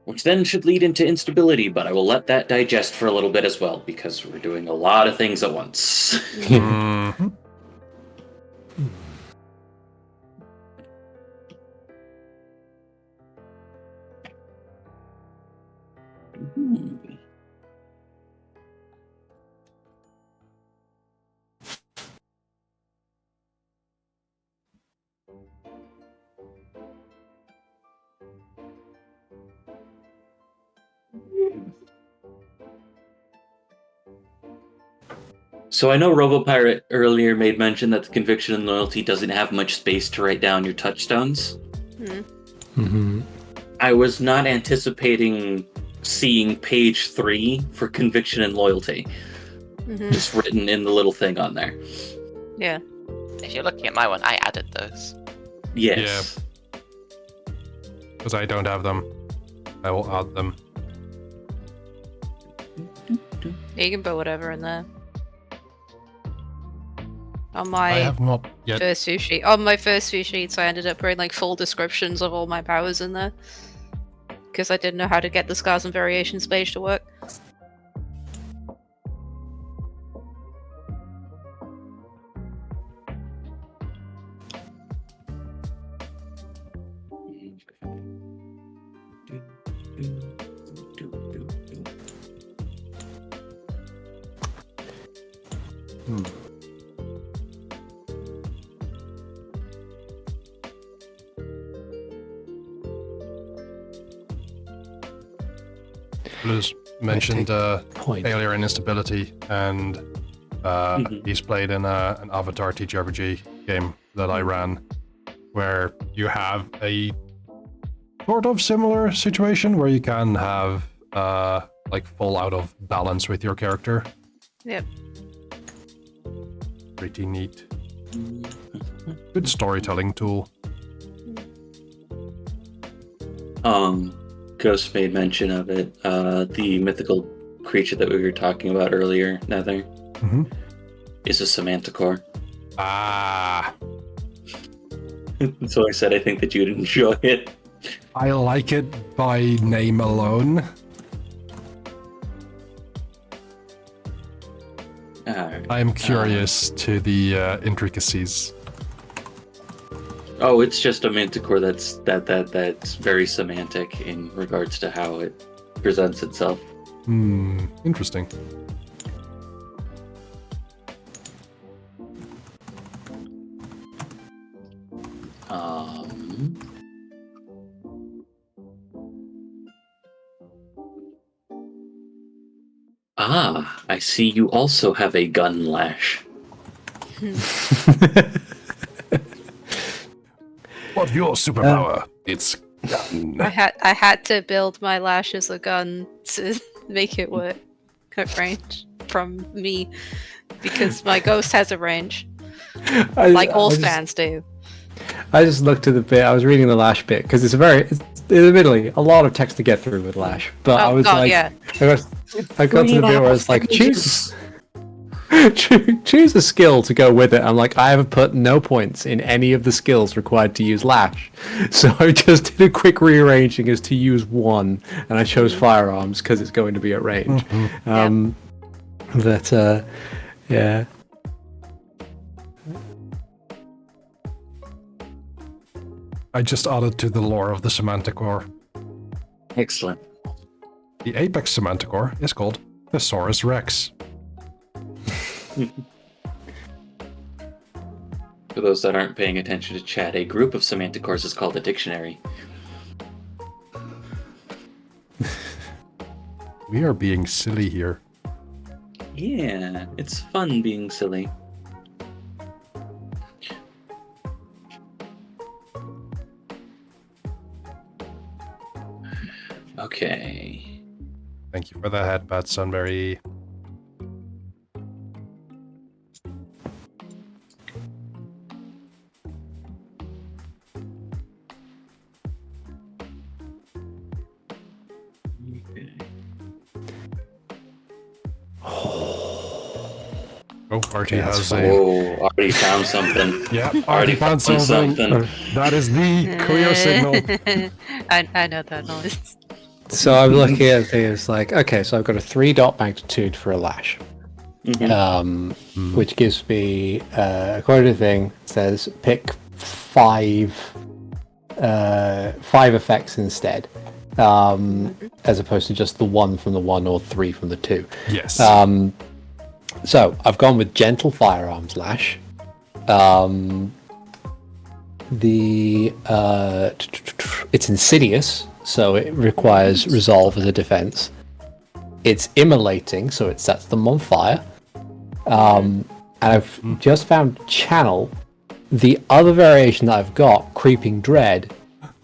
Which then should lead into instability, but I will let that digest for a little bit as well, because we're doing a lot of things at once. Mm-hmm. So I know RoboPirate earlier made mention that the Conviction and Loyalty doesn't have much space to write down your touchstones. Mm-hmm. I was not anticipating seeing page 3 for Conviction and Loyalty. Just written in the little thing on there. Yeah. If you're looking at my one, I added those. Yes. Yeah. Because I don't have them. I will add them. Yeah, you can put whatever in there. On my I have not yet. on my first few sheets, I ended up putting like full descriptions of all my powers in there. Because I didn't know how to get the Scars and Variations page to work. Blues mentioned failure and instability, and he's played in an Avatar TTRPG game that I ran, where you have a sort of similar situation where you can have like fall out of balance with your character. Yep. Pretty neat. Good storytelling tool. Ghost made mention of it. The mythical creature that we were talking about earlier, Nether, is a Semanticore. Ah. So I said I think that you'd enjoy it. I like it by name alone. I am curious to the intricacies. Oh, it's just a Manticore that's very semantic in regards to how it presents itself. Interesting. Ah, I see you also have a gun lash. What's your superpower? It's gun. I had to build my lash as a gun to make it work at range from me, because my ghost has a range, like all stands do. I just looked at the bit. I was reading the lash bit because it's admittedly a lot of text to get through with lash. But I was I got to the bit where it's like choose a skill to go with it. I'm like, I have put no points in any of the skills required to use lash, so I just did a quick rearranging as to use one, and I chose firearms because it's going to be at range. But yeah. I just added to the lore of the Semanticore. Excellent. The apex Semanticore is called Thesaurus Rex. For those that aren't paying attention to chat, a group of semanticores is called a dictionary. We are being silly here. Yeah, it's fun being silly. Okay. Thank you for the headbutt, Sunberry. Oh, Artie has Oh, already found something. Yeah, already found something. That is the clear signal. I know that noise. So I'm looking at things like, okay, so I've got a 3-dot magnitude for a lash, which gives me, according to the thing, says pick 5 effects instead, as opposed to just the 1 from the 1 or 3 from the 2. Yes. So I've gone with gentle firearms lash. It's insidious, so it requires resolve as a defense. It's immolating, so it sets them on fire. And I've just found channel. The other variation that I've got, creeping dread,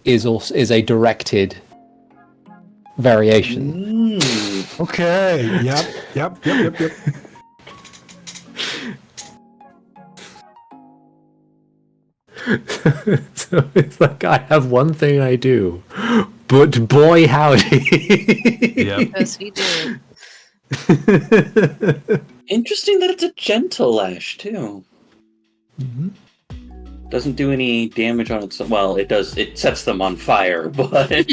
is a directed variation. Okay. Yep. So it's like I have one thing I do, but boy howdy. Yep. Yes, we do. Interesting that it's a gentle lash too. Doesn't do any damage on its. Well, it does. It sets them on fire, but doesn't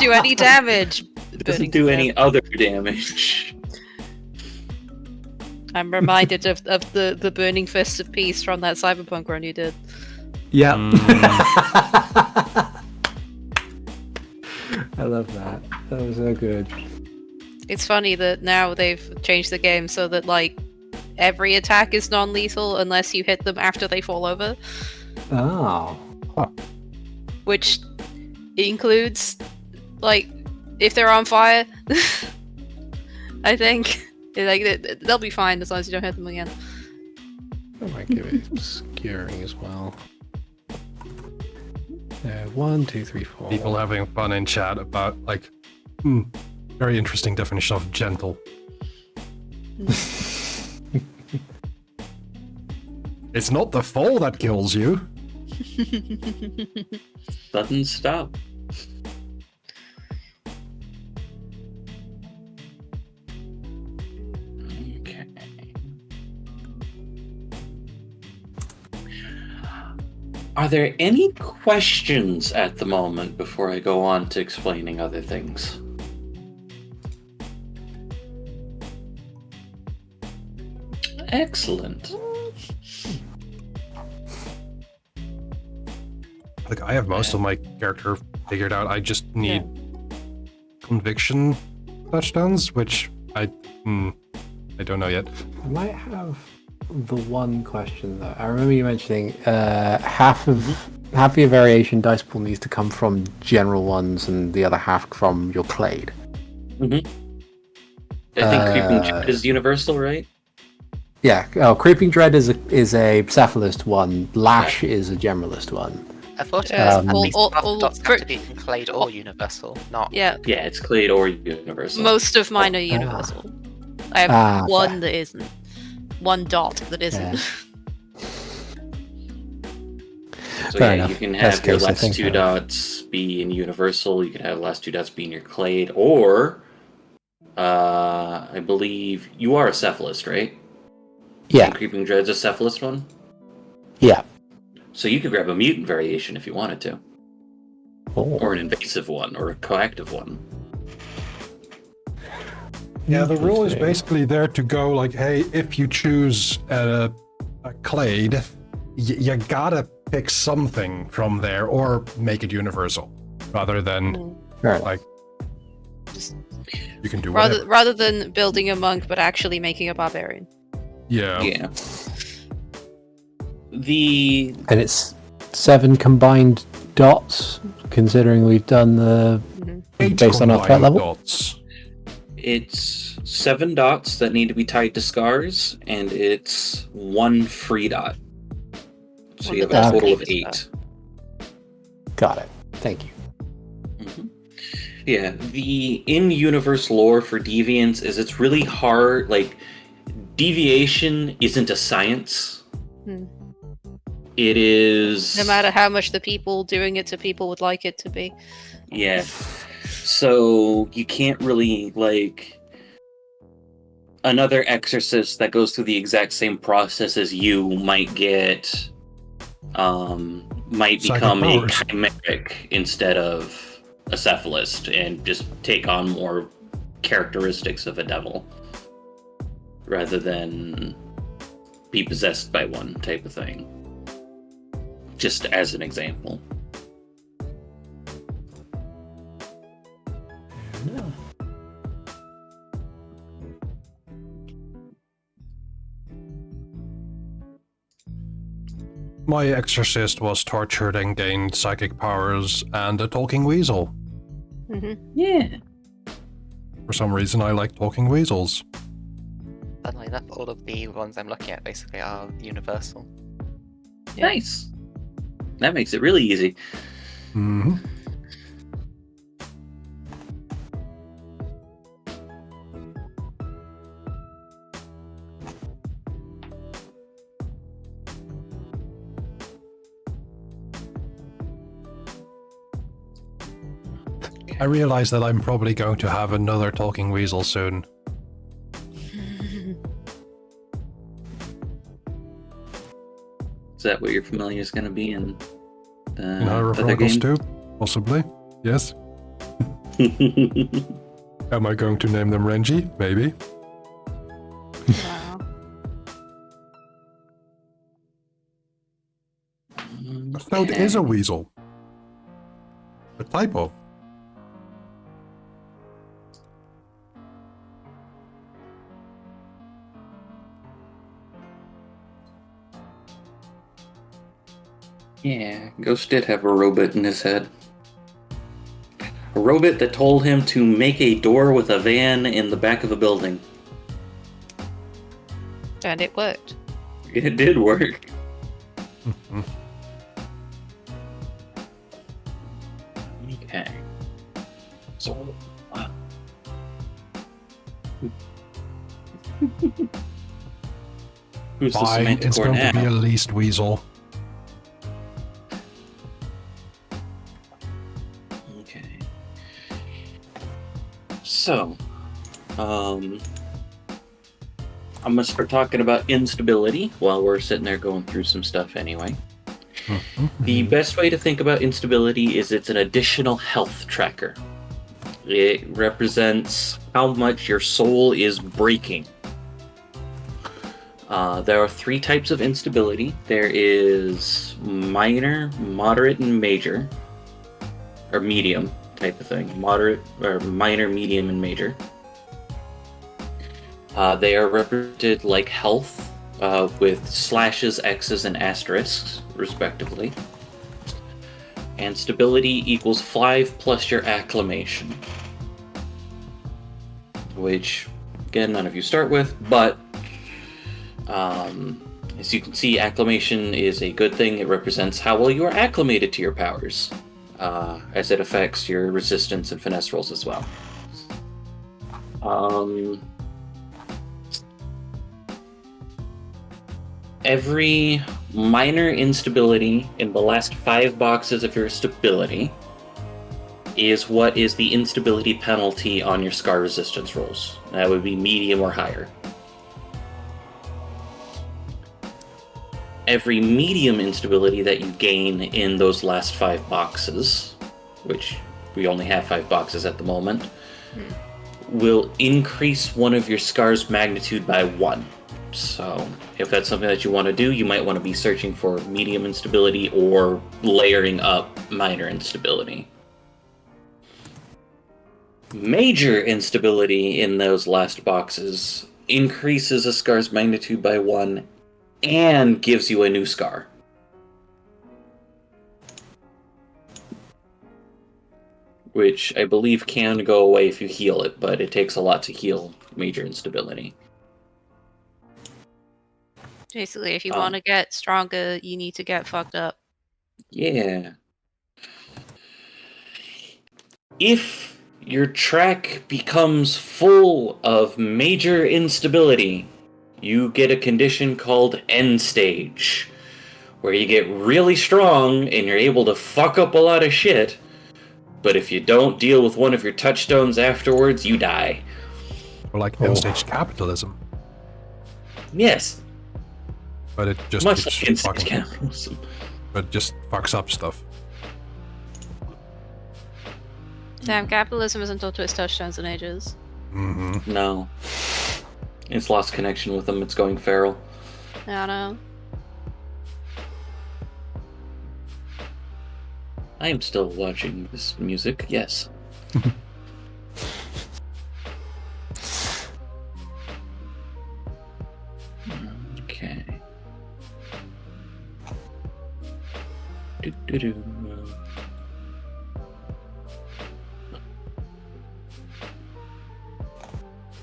do any damage. It doesn't do any other damage. I'm reminded of the Burning Fist of Peace from that Cyberpunk run you did. Yeah. I love that. That was so good. It's funny that now they've changed the game so that, like, every attack is non-lethal unless you hit them after they fall over. Oh. Huh. Which includes, like, if they're on fire. I think. Like, they'll be fine as long as you don't hit them again. I might give it obscuring as well. 1, 2, 3, 4. People having fun in chat about, like, very interesting definition of gentle. It's not the fall that kills you. Doesn't stop. Okay. Are there any questions at the moment before I go on to explaining other things? Excellent. Like, I have most of my character figured out. I just need conviction touchdowns, which I don't know yet. I might have the one question though. I remember you mentioning half of your variation dice pool needs to come from general ones, and the other half from your clade. I think Creeping Dread is universal, right? Yeah. Oh, Creeping Dread is a cephalist one. Lash is a generalist one. I thought it Yeah, was at least half the dots have to be all- Clade or universal, not. Yeah, Yeah, it's Clade or universal. most of mine are universal. I have one that isn't. One dot that isn't. Yeah. So Fair yeah, enough. you can have Best your case, I last think, 2 dots be in universal. You can have last 2 dots be in your Clade, or I believe you are a cephalist, right? Yeah. And Creeping Dread's a cephalist one. Yeah. So you could grab a mutant variation if you wanted to, Oh. or an invasive one, or a coactive one. Yeah, the rule is Interesting. basically there to go like, hey, if you choose a clade, you gotta pick something from there or make it universal, rather than Fair enough. like Just you can do whatever. rather than building a monk, but actually making a barbarian. Yeah. Yeah. The And it's 7 combined dots, considering we've done the 8 based on our threat combined level. dots. It's 7 dots that need to be tied to scars, and it's 1 free dot. So One you have that a doesn't total of need 8. Got it. Thank you. Mhm. Yeah, the in-universe lore for Deviants is it's really hard. Like, deviation isn't a science. Hmm. It is. No matter how much the people doing it to people would like it to be. Yeah. So you can't really, like, another exorcist that goes through the exact same process as you might get, might Psychic become a powers. chimeric instead of a cephalist and just take on more characteristics of a devil rather than be possessed by one type of thing. Just as an example. My exorcist was tortured and gained psychic powers and a talking weasel. Yeah. For some reason, I like talking weasels. Funnily enough, all of the ones I'm looking at basically are universal. Yeah. Nice. That makes it really easy. Hmm. I realize that I'm probably going to have another talking weasel soon. Is that what your familiar is going to be in the In Hyrule other Chronicles game? 2? Possibly. Yes. Am I going to name them Renji? Maybe. Wow. Toad is a weasel. A typo. Yeah, Ghost did have a robot in his head. A robot that told him to make a door with a van in the back of a building. And it worked. It did work. Okay. So, wow. Who's the Fine, it's Semanticore going to be now? a least weasel. Okay. So, I'm gonna start talking about instability while we're sitting there going through some stuff anyway. The best way to think about instability is it's an additional health tracker. It represents how much your soul is breaking. There are 3 types of instability. There is minor, moderate, and major. Or medium type of thing. Moderate, or minor, medium, and major. They are represented like health, with slashes, X's, and asterisks, respectively. And stability equals 5 plus your acclamation. Which again, none of you start with, but as you can see, acclimation is a good thing. It represents how well you are acclimated to your powers, as it affects your resistance and finesse rolls as well. Every minor instability in the last 5 boxes of your stability is what is the instability penalty on your scar resistance rolls. That would be medium or higher. Every medium instability that you gain in those last 5 boxes, which we only have 5 boxes at the moment, will increase one of your scars' magnitude by 1. So if that's something that you want to do, you might want to be searching for medium instability or layering up minor instability. Major instability in those last boxes increases a scar's magnitude by 1 and gives you a new scar. Which I believe can go away if you heal it, but it takes a lot to heal major instability. Basically, if you want to get stronger, you need to get fucked up. Yeah. If your track becomes full of major instability, you get a condition called end stage, where you get really strong and you're able to fuck up a lot of shit, but if you don't deal with one of your touchstones afterwards, you die. Or like end stage capitalism. Yes. But it just much like end stage capitalism. But just fucks up stuff. Damn, capitalism hasn't talked to its touchdowns in ages. Mm-hmm. No. It's lost connection with them. It's going feral. I know. I am still watching this music, yes. Okay. Do-do-do.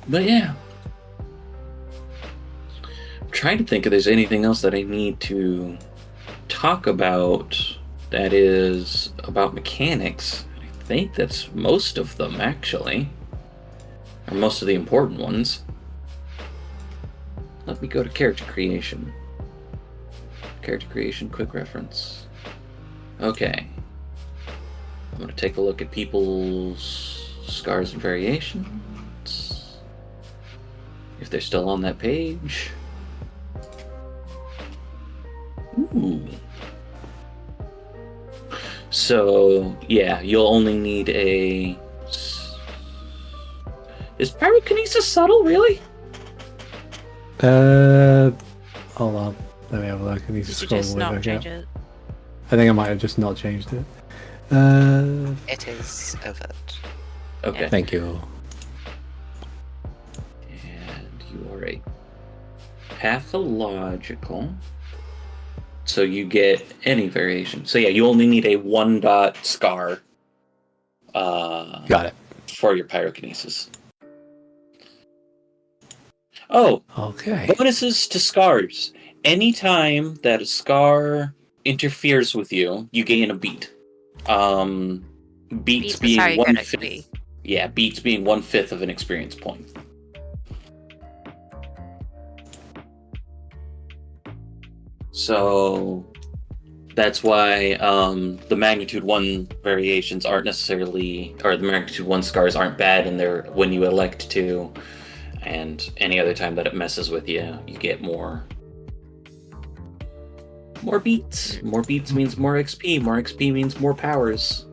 But yeah. I'm trying to think if there's anything else that I need to talk about that is about mechanics. I think that's most of them, actually. Or most of the important ones. Let me go to character creation. Character creation, quick reference. Okay. I'm going to take a look at people's scars and variations. If they're still on that page. Ooh. So, yeah, you'll only need a... Is pyrokinesis subtle, really? Hold on. Let me have a look. I need to scroll just way not back change up. it. I think I might have just not changed it. It is overt. Okay. Yeah. Thank you. And you are a pathological. So you get any variation. So yeah, you only need a 1-dot scar. Got it. For your pyrokinesis. Oh, Okay. bonuses to scars. Anytime that a scar interferes with you, you gain a beat. Beats being 1/5. Yeah, beats being 1/5 of an experience point. So that's why the magnitude 1 variations aren't necessarily, or the magnitude 1 scars aren't bad in there when you elect to, and any other time that it messes with you, you get more beats. More beats means more XP. More XP means more powers.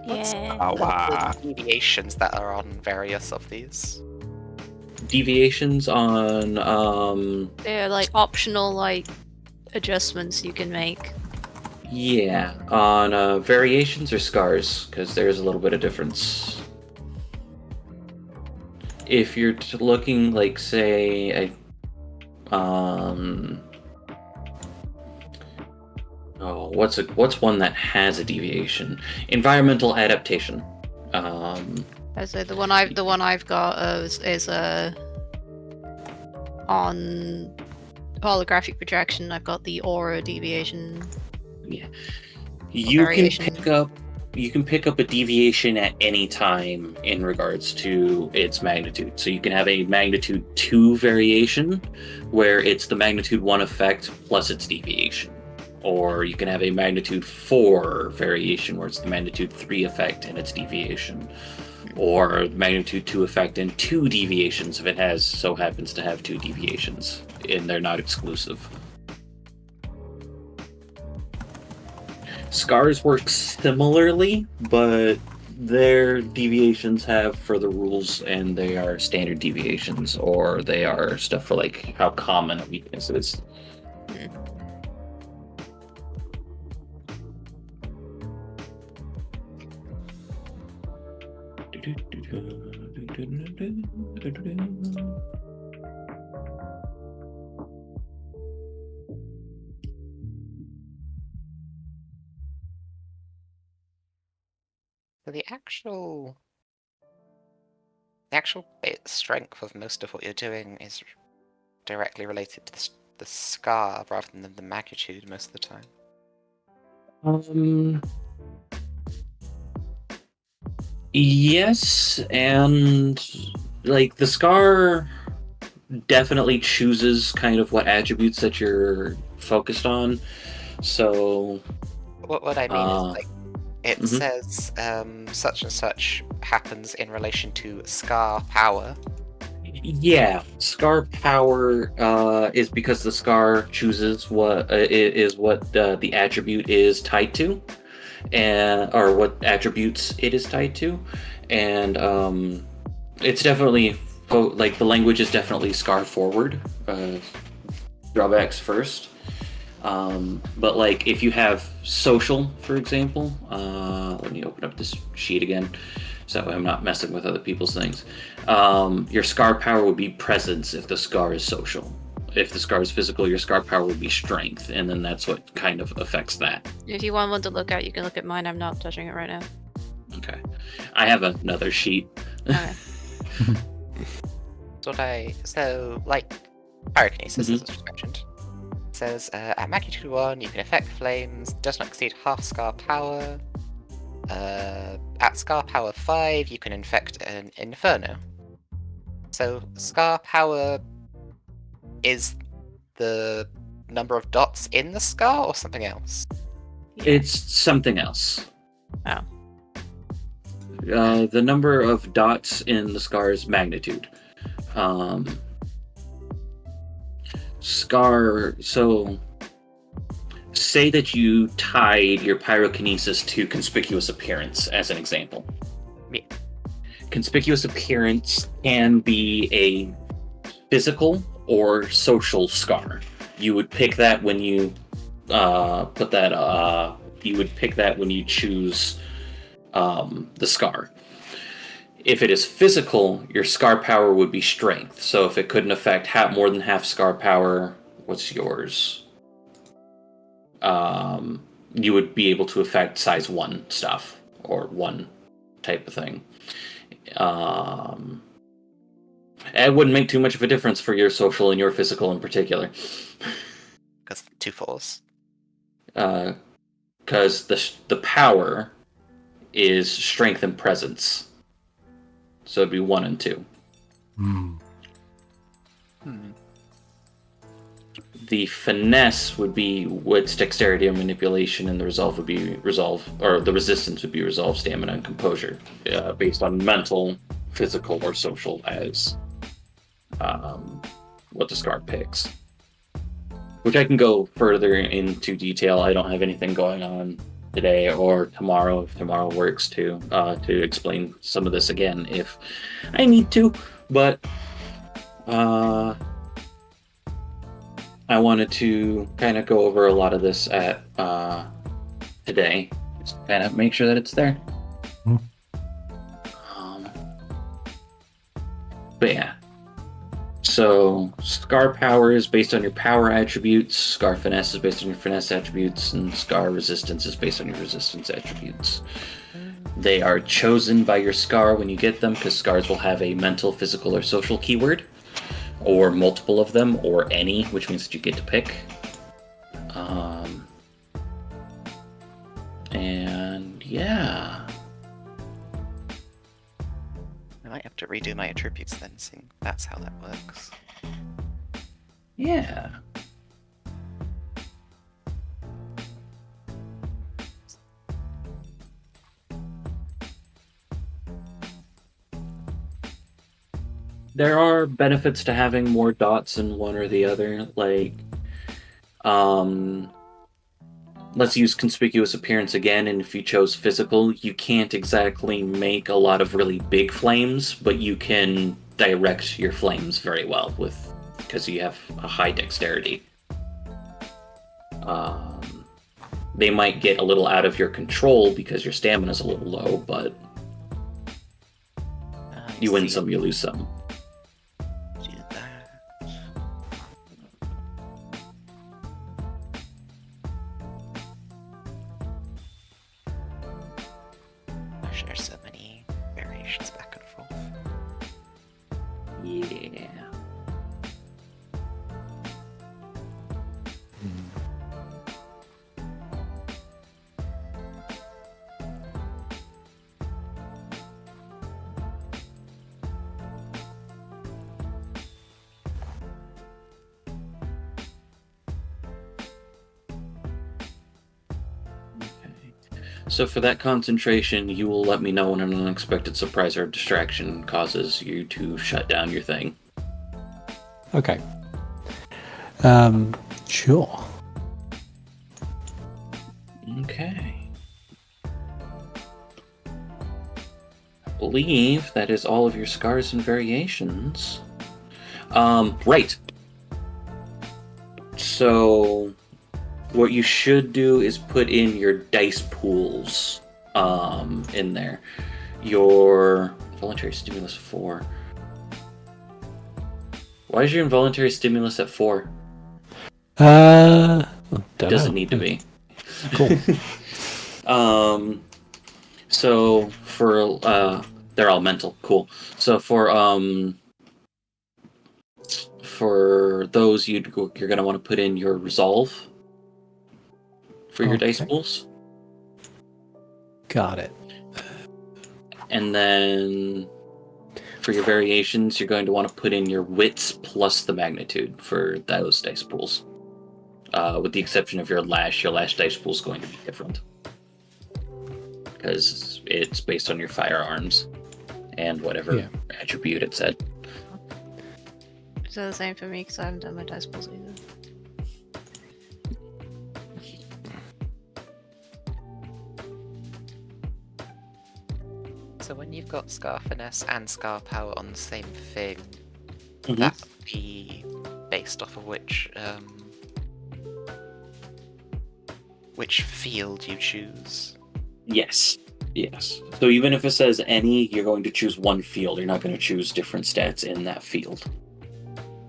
Yeah. Deviations that are on various of these. Deviations on They're like optional like adjustments you can make. yeah, on variations or scars, because there's a little bit of difference. If you're looking like, say, what's one that has a deviation? Environmental adaptation. I say the one I've got is a on holographic projection, I've got the aura deviation. Yeah. You can pick up a deviation at any time in regards to its magnitude. So you can have a magnitude 2 variation where it's the magnitude 1 effect plus its deviation. Or you can have a magnitude 4 variation where it's the magnitude 3 effect and its deviation. Or magnitude 2 effect and 2 deviations if it happens to have 2 deviations, and they're not exclusive. Scars work similarly, but their deviations have further rules, and they are standard deviations, or they are stuff for like how common a weakness is. So the actual strength of most of what you're doing is directly related to the scar rather than the magnitude most of the time. Yes, and like the scar definitely chooses kind of what attributes that you're focused on. So what I mean is like it says such and such happens in relation to scar power. Yeah, scar power is because the scar chooses what the attribute is tied to, or what attributes it is tied to, and it's definitely like the language is definitely scar forward, drawbacks first. But like if you have social, for example, let me open up this sheet again, so that way I'm not messing with other people's things. Your scar power would be presence if the scar is social. If the scar is physical, your scar power would be strength, and then that's what kind of affects that. If you want one to look at, you can look at mine. I'm not touching it right now. Okay. I have another sheet. Okay. So like pyrokinesis, as was mentioned. It says at magnitude 1 you can affect flames, does not exceed half scar power. At scar power 5 you can infect an inferno. So scar power is the number of dots in the scar or something else? It's something else. Oh. The number of dots in the scar's magnitude. Scar, so say that you tied your pyrokinesis to conspicuous appearance as an example. Yeah. Conspicuous appearance can be a physical or social scar. You would pick that when you you would pick that when you choose the scar. If it is physical, your scar power would be strength. So if it couldn't affect more than half scar power, what's yours? You would be able to affect size 1 stuff, or 1 type of thing. It wouldn't make too much of a difference for your social and your physical in particular. Because 2 4s. Because the power is strength and presence. So it'd be 1 and 2. The finesse would be what's dexterity and manipulation, and the resolve would be the resistance would be resolve, stamina, and composure, based on mental, physical, or social as what the scar picks. Which I can go further into detail. I don't have anything going on today or tomorrow, if tomorrow works, to explain some of this again if I need to, but I wanted to kind of go over a lot of this at today, just kind of make sure that it's there. But yeah, so scar power is based on your power attributes, scar finesse is based on your finesse attributes, and scar resistance is based on your resistance attributes. They are chosen by your scar when you get them, because scars will have a mental, physical, or social keyword. or multiple of them, or any, which means that you get to pick. And yeah. I might have to redo my attributes then, seeing that's how that works. Yeah. There are benefits to having more dots in one or the other, like, let's use conspicuous appearance again, and if you chose physical, you can't exactly make a lot of really big flames, but you can direct your flames very well because you have a high dexterity. They might get a little out of your control because your stamina's a little low, but you win some, you lose some. There's so many variations back and forth. Yeah. So for that concentration, you will let me know when an unexpected surprise or distraction causes you to shut down your thing. Okay. Sure. Okay. I believe that is all of your scars and variations. Right. So what you should do is put in your dice pools in there. Your involuntary stimulus 4. Why is your involuntary stimulus at 4? Doesn't need to be. Cool. So for they're all mental. Cool. So for those you're gonna want to put in your resolve for your dice pools. Got it. And then for your variations, you're going to want to put in your wits plus the magnitude for those dice pools. With the exception of your lash dice pool is going to be different. Because it's based on your firearms and whatever attribute it said. Is that the same for me? Because I haven't done my dice pools either. So when you've got Scar Finesse and Scar Power on the same thing, that would be based off of which field you choose. Yes. So even if it says any, you're going to choose one field. You're not going to choose different stats in that field.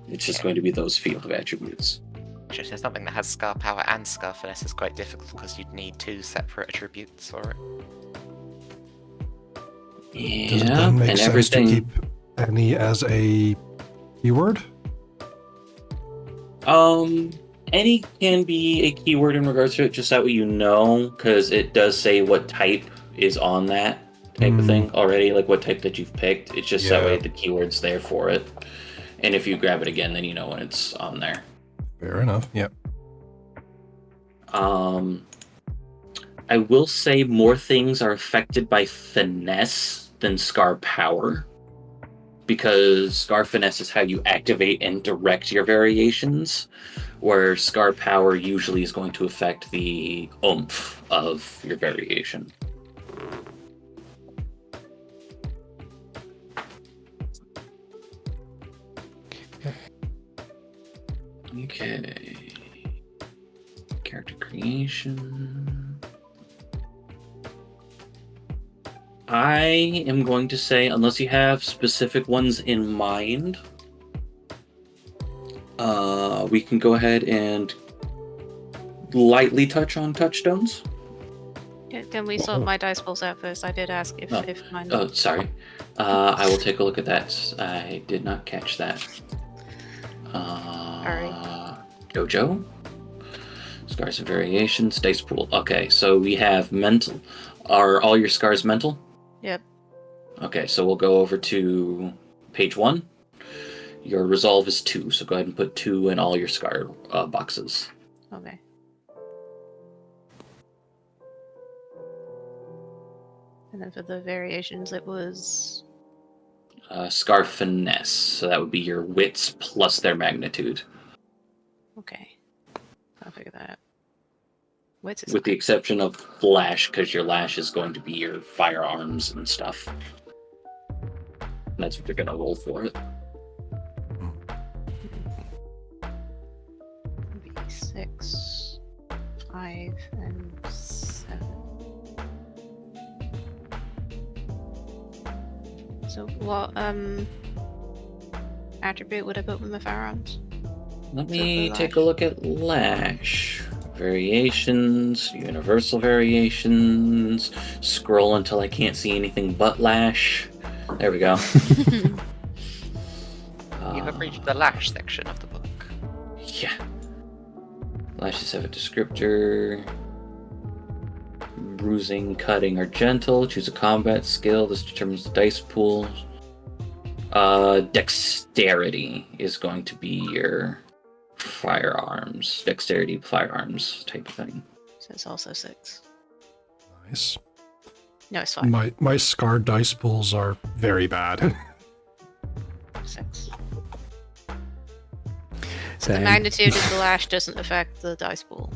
It's just going to be those field of attributes. Actually, so something that has Scar Power and Scar Finesse is quite difficult because you'd need 2 separate attributes for it. Yeah, does it then make sense to keep any as a keyword? Any can be a keyword in regards to it, just that way you know, because it does say what type is on that type of thing already, like what type that you've picked. It's just that way the keyword's there for it. And if you grab it again, then you know when it's on there. Fair enough, yep. I will say more things are affected by finesse than Scar Power, because Scar Finesse is how you activate and direct your variations, where Scar Power usually is going to affect the oomph of your variation. Okay. Character creation. I am going to say, unless you have specific ones in mind, we can go ahead and lightly touch on touchstones. Can we sort my dice pools out first? I did ask if mine... Oh, sorry. I will take a look at that. I did not catch that. Dojo. Scars and variations. Dice pool. Okay, so we have mental. Are all your scars mental? Yep. Okay, so we'll go over to page 1. Your resolve is 2, so go ahead and put 2 in all your scar boxes. Okay. And then for the variations, it was... Scar finesse, so that would be your wits plus their magnitude. Okay. I'll figure that out. Wits is With the exception of lash, because your lash is going to be your firearms and stuff. And that's what you're going to roll for it. 6, 5, and 7. So what attribute would I put with my firearms? Let me take a look at lash. Variations, universal variations. Scroll until I can't see anything but lash. There we go. You have reached the lash section of the book. Yeah. Lashes have a descriptor. Bruising, cutting, or gentle. Choose a combat skill. This determines the dice pool. Dexterity is going to be your firearms. Dexterity, firearms type of thing. So it's also 6. Nice. No, it's 5. My scar dice pools are very bad. 6. Same. The magnitude of the lash doesn't affect the dice pool.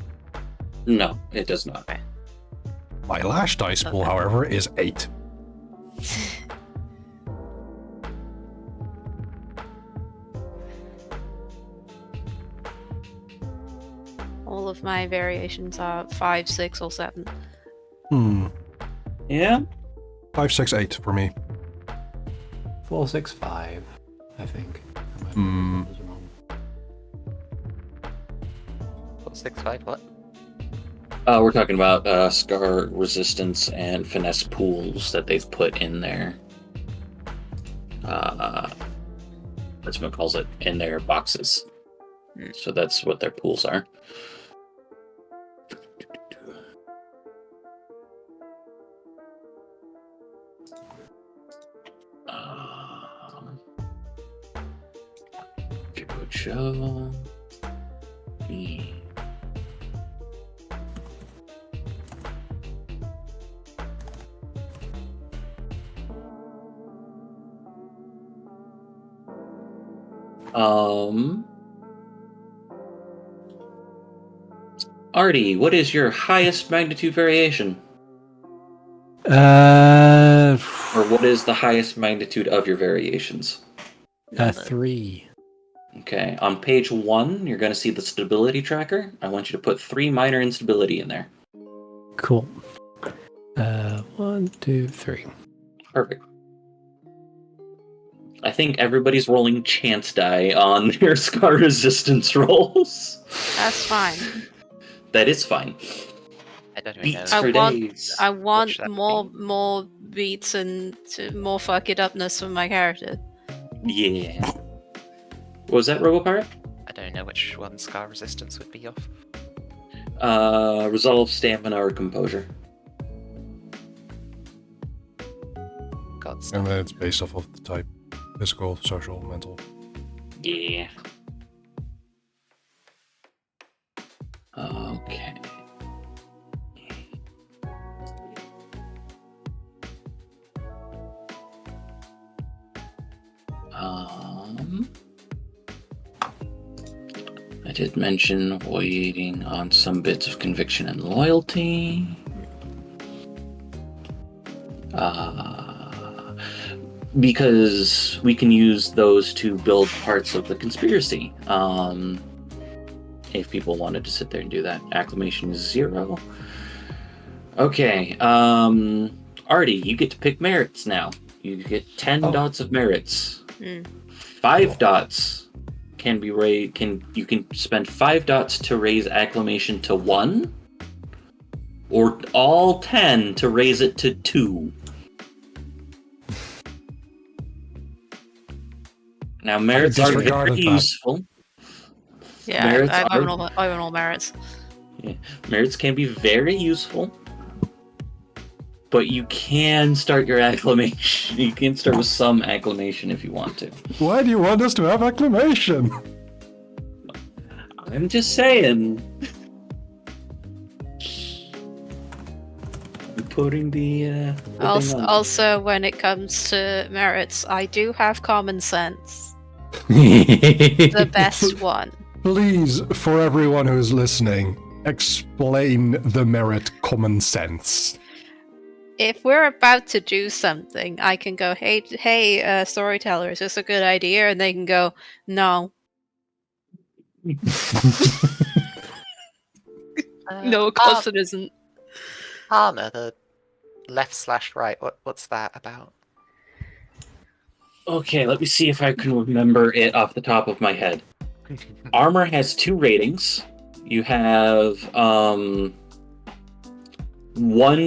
No, it does not. Okay. My lash dice pool, however, is 8. All of my variations are 5, 6, or 7. Yeah? 5, 6, 8 for me. 4, 6, 5, I think. Hmm. 4, 6, 5, what? We're talking about scar resistance and finesse pools that they've put in there. That's what calls it, in their boxes. So that's what their pools are. Show. Artie, what is your highest magnitude variation? Or what is the highest magnitude of your variations? 3. Okay, on page 1, you're going to see the stability tracker. I want you to put 3 minor instability in there. Cool. 1, 2, 3. Perfect. I think everybody's rolling chance die on their scar resistance rolls. That's fine. That is fine. I don't even Beats know. for days. I want should that more beats and more fuck it upness from my character. Yeah. What was that, RoboPirate? I don't know which one scar resistance would be off. Resolve, stamina, or composure. God, And then it's based off of the type. Physical, social, mental. Yeah. Okay. I did mention waiting on some bits of conviction and loyalty. Because we can use those to build parts of the conspiracy. If people wanted to sit there and do that. Acclamation is 0. Okay. Artie, you get to pick merits now. You get 10 dots of merits. 5 dots can be raised. You can spend 5 dots to raise acclamation to 1, or all 10 to raise it to 2. Now merits are very useful. Yeah, merits I have all merits. Yeah. Merits can be very useful, but you can start your acclamation. You can start with some acclamation if you want to. Why do you want us to have acclamation? I'm just saying. Putting the also, when it comes to merits, I do have common sense. The best one. Please, for everyone who's listening, explain the merit common sense. If we're about to do something, I can go, hey, storyteller, is this a good idea? And they can go, no. No, of course it isn't. Armor, the left/right. What's that about? Okay, let me see if I can remember it off the top of my head. Armor has 2 ratings. You have one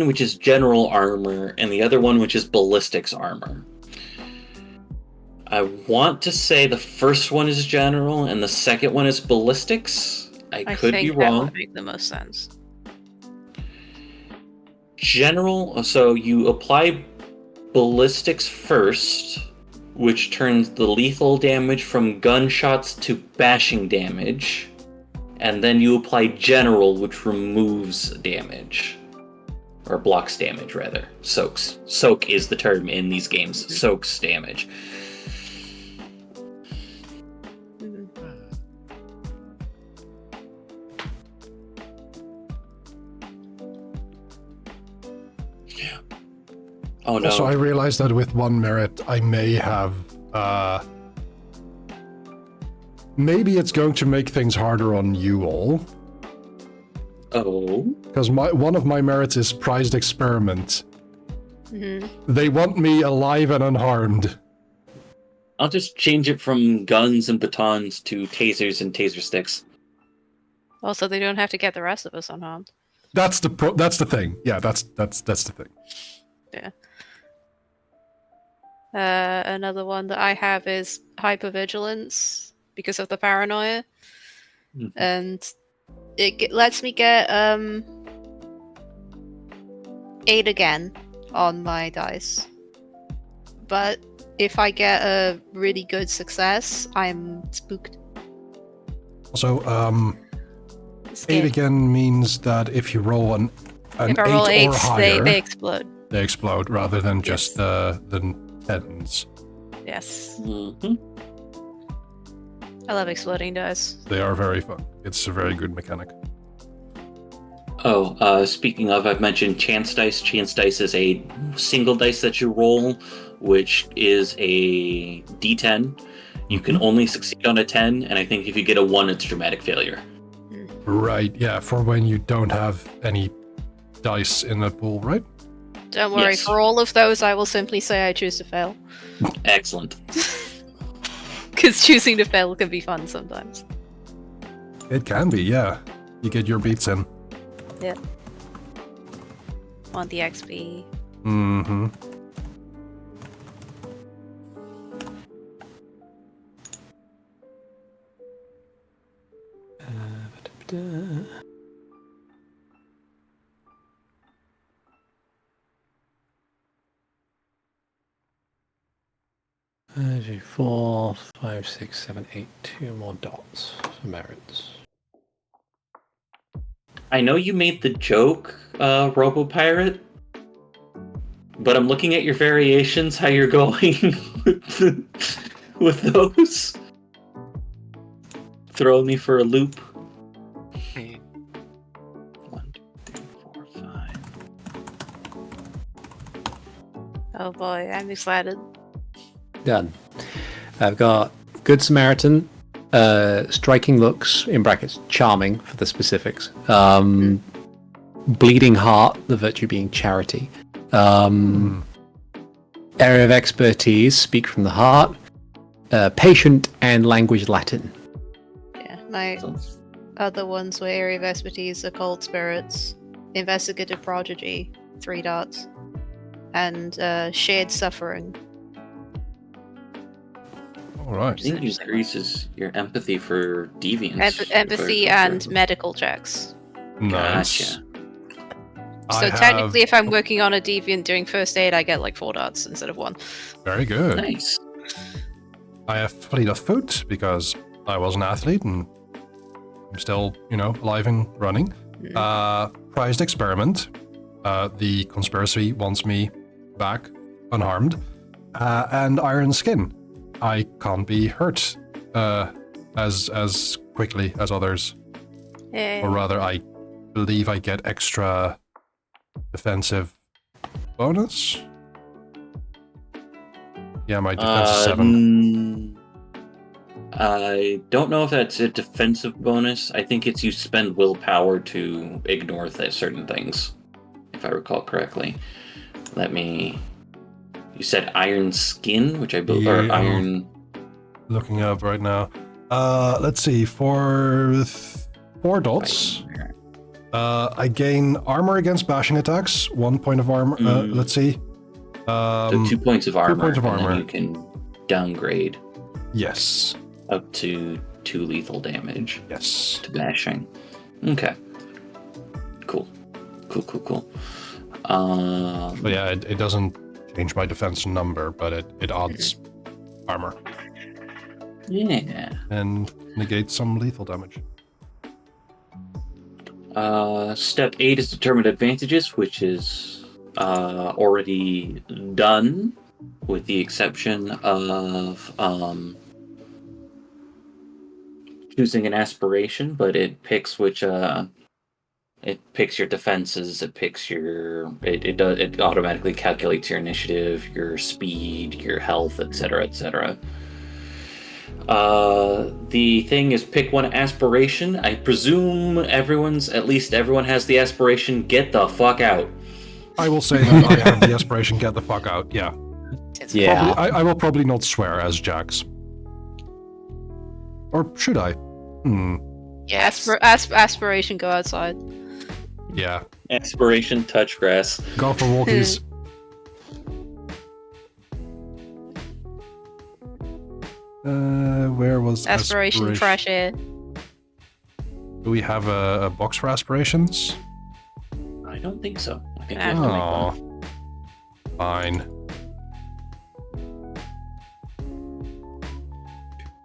which is general armor, and the other one which is ballistics armor. I want to say the first one is general, and the second one is ballistics. I could be wrong. That would make the most sense. General, so you apply ballistics first, which turns the lethal damage from gunshots to bashing damage, and then you apply general, which removes damage. Or blocks damage, rather. Soaks. Soak is the term in these games. Soaks damage. Oh no. Also, I realized that with one merit, I may have... maybe it's going to make things harder on you all. Oh? Because one of my merits is prized experiment. Mm-hmm. They want me alive and unharmed. I'll just change it from guns and batons to tasers and taser sticks. Also, they don't have to get the rest of us unharmed. That's the thing. Yeah, that's the thing. Yeah. Another one that I have is hypervigilance because of the paranoia, and it lets me get 8 again on my dice. But if I get a really good success, I'm spooked. So 8 again means that if you roll an if I roll 8 or 8s, higher, they explode. They explode rather than just the tens. Yes. Mm-hmm. I love exploding dice. They are very fun. It's a very good mechanic. Oh, speaking of, I've mentioned chance dice. Chance dice is a single dice that you roll, which is a D10. You can only succeed on a 10, and I think if you get a 1, it's dramatic failure. Right, yeah, for when you don't have any dice in the pool, right? Don't worry, Yes. for all of those, I will simply say I choose to fail. Excellent. Because choosing to fail can be fun sometimes. It can be, yeah. You get your beats in. Yeah. Want the XP. Mm-hmm. Do 4, 5, 6, 7, 8. 2 more dots for merits. I know you made the joke, RoboPirate, but I'm looking at your variations, how you're going with those. Throw me for a loop. 1, 2, 3, 4, 5. Oh boy, I'm excited. Done. I've got Good Samaritan, Striking Looks, in brackets, Charming for the specifics, Bleeding Heart, the virtue being charity, Area of Expertise, Speak from the Heart, Patient, and Language Latin. Yeah, my other ones were Area of Expertise, Occult Spirits, Investigative Prodigy, 3 dots, and Shared Suffering. All right. I think it increases your empathy for deviants. Empathy and medical checks. Nice. Gotcha. So technically, if I'm working on a deviant doing first aid, I get like 4 dots instead of 1. Very good. Nice. I have fleet of foot because I was an athlete and I'm still, alive and running. Prized experiment. The conspiracy wants me back unharmed. And iron skin. I can't be hurt as quickly as others. Or rather, I believe I get extra defensive bonus. Yeah, my defense is 7. I don't know if that's a defensive bonus. I think it's you spend willpower to ignore certain things, if I recall correctly. You said iron skin, which I believe, or iron. Looking up right now. Let's see. For 4 dots, I gain armor against bashing attacks. 1 point of armor. Let's see. So 2 points of armor. 2 points of armor. And then you can downgrade. Yes. Up to 2 lethal damage. Yes. To bashing. Okay. Cool. But yeah, it doesn't change my defense number, but it adds armor. Yeah. And negates some lethal damage. Step 8 is determine advantages, which is already done, with the exception of choosing an aspiration, but it picks which it picks your defenses, it automatically calculates your initiative, your speed, your health, etc., etc. The thing is pick one aspiration. I presume everyone has the aspiration get the fuck out. I will say that I have the aspiration get the fuck out, yeah. Yeah. Probably, I will probably not swear as Jax. Or should I? Yes. Aspiration, go outside. Yeah. Aspiration, touch grass. Go for walkies. Where was aspiration? Fresh air. Do we have a box for aspirations? I don't think so. I think fine.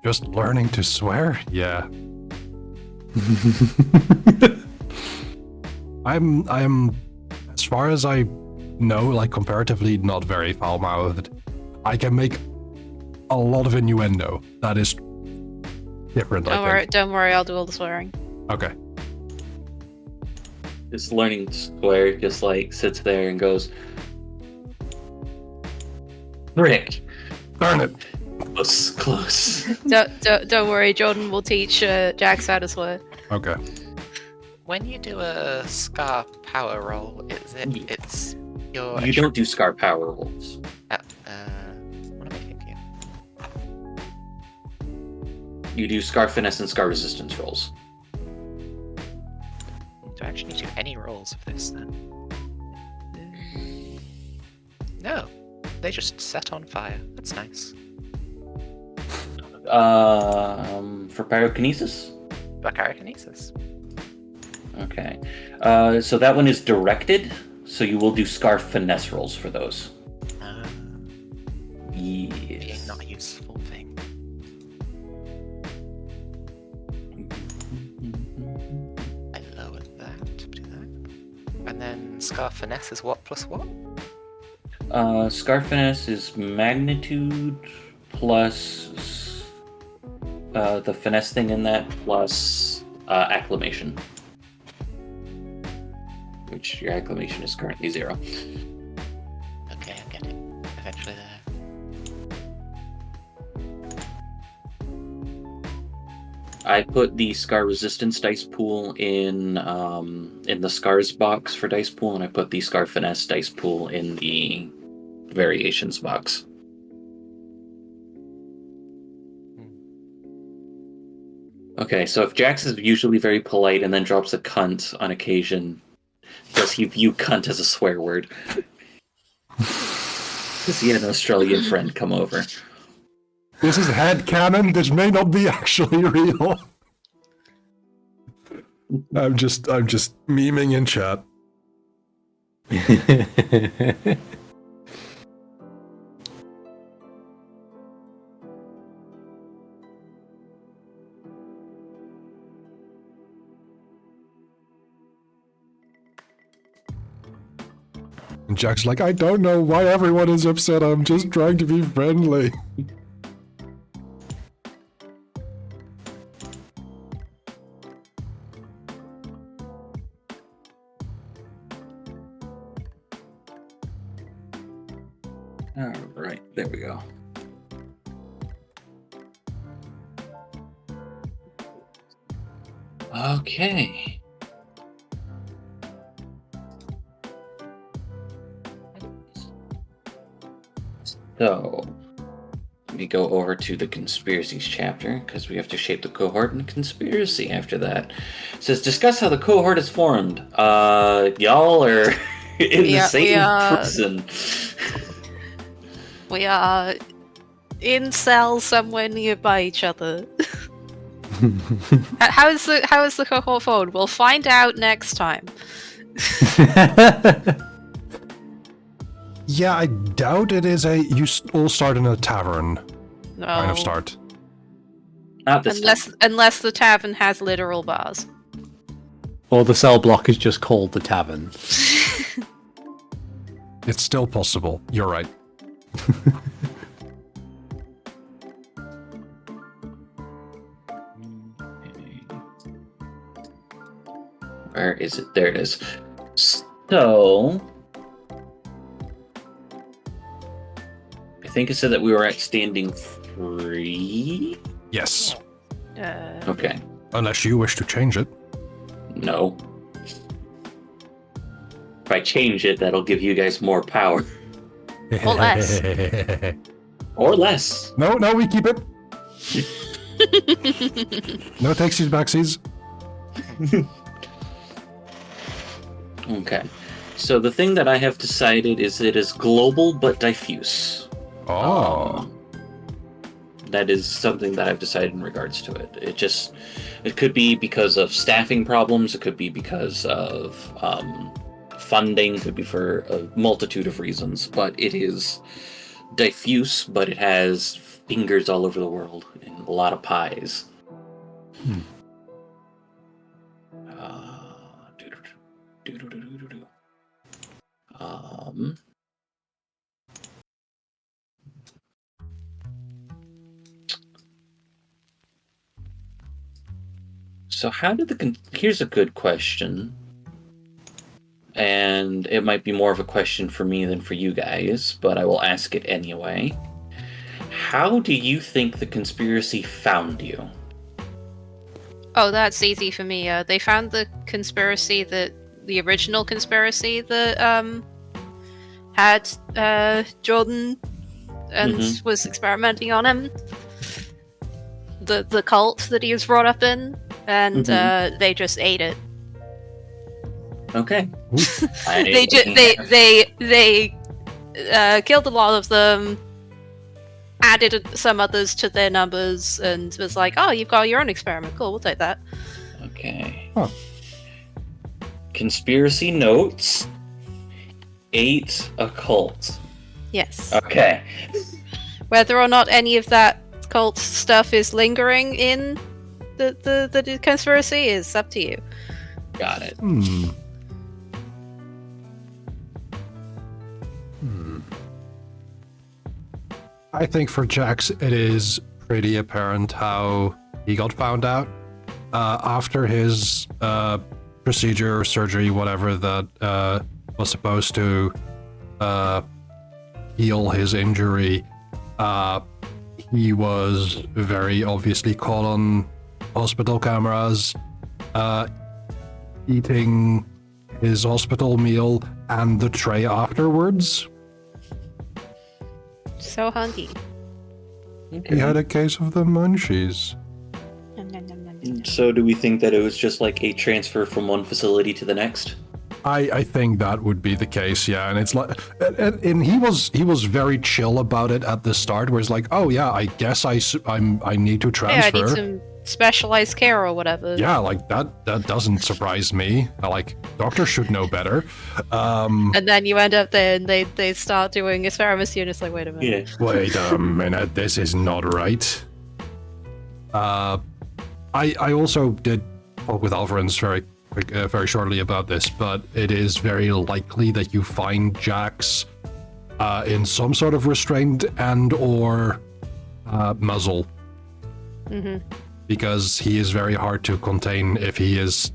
Just learning to swear? Yeah. I'm as far as I know, like comparatively not very foul-mouthed. I can make a lot of innuendo. That is different, I think. Don't worry, I'll do all the swearing. Okay. Just learning to swear, just like sits there and goes, Rick. Darn it. Close. Don't worry, Jordan will teach Jax how to swear. Okay. When you do a Scar power roll, it's your... You don't do Scar power rolls. What am I thinking? You do Scar finesse and Scar resistance rolls. Do I actually do any rolls of this then? No, they just set on fire. That's nice. For pyrokinesis? For pyrokinesis. Okay. So that one is directed, so you will do Scar finesse rolls for those. Yes. Being not a useful thing. I lowered that to do that. And then Scar finesse is what plus what? Scar finesse is magnitude plus the finesse thing in that plus acclamation. Which your acclamation is currently 0. Okay, I'm getting eventually there. I put the Scar resistance dice pool in the Scars box for dice pool, and I put the Scar finesse dice pool in the variations box. Okay, so if Jax is usually very polite and then drops a cunt on occasion, does he view cunt as a swear word? Does he had an Australian friend come over? This is headcanon. This may not be actually real. I'm just memeing in chat. And Jack's like, I don't know why everyone is upset. I'm just trying to be friendly. All right, there we go. Okay. So, let me go over to the conspiracies chapter, because we have to shape the cohort and conspiracy after that. It says, discuss how the cohort is formed. Y'all are in the same prison. We are in cells somewhere nearby each other. How is the cohort formed? We'll find out next time. Yeah, I doubt it is you all start in a tavern kind of start. Not this unless the tavern has literal bars. Or the cell block is just called the tavern. It's still possible. You're right. Where is it? There it is. So, I think it said that we were at standing 3. Yes. Okay. Unless you wish to change it. No. If I change it, that'll give you guys more power. Or less. Or less. No, we keep it. No takesies backsies. Okay. So the thing that I have decided is it is global but diffuse. Oh. That is something that I've decided in regards to it. It could be because of staffing problems. It could be because of funding. It could be for a multitude of reasons. But it is diffuse, but it has fingers all over the world and a lot of pies. So how did here's a good question, and it might be more of a question for me than for you guys, but I will ask it anyway. How do you think the conspiracy found you? Oh, that's easy for me. They found the conspiracy the original conspiracy that had Jordan and was experimenting on him. The cult that he was brought up in, and they just ate it. Okay. They killed a lot of them, added some others to their numbers, and was like, "Oh, you've got your own experiment. Cool, we'll take that." Okay. Huh. Conspiracy notes. 8 occult. Yes. Okay. Whether or not any of that cult stuff is lingering in the conspiracy is up to you. Got it. I think for Jax, it is pretty apparent how he got found out. After his procedure, surgery, whatever, that was supposed to heal his injury, he was very obviously caught on hospital cameras, eating his hospital meal and the tray afterwards. So hungry. He had a case of the munchies. So do we think that it was just like a transfer from one facility to the next? I think that would be the case, yeah. And it's like, and he was very chill about it at the start, where it's like, oh yeah, I guess I need to transfer. Yeah, I need some specialized care or whatever. Yeah, like that doesn't surprise me. Like, doctors should know better. And then you end up there, and they start doing experiments, and it's like, wait a minute. Yeah. Wait a minute, this is not right. I also did talk with Alvarez very shortly about this, but it is very likely that you find Jax in some sort of restraint and or muzzle. Mm-hmm. Because he is very hard to contain if he is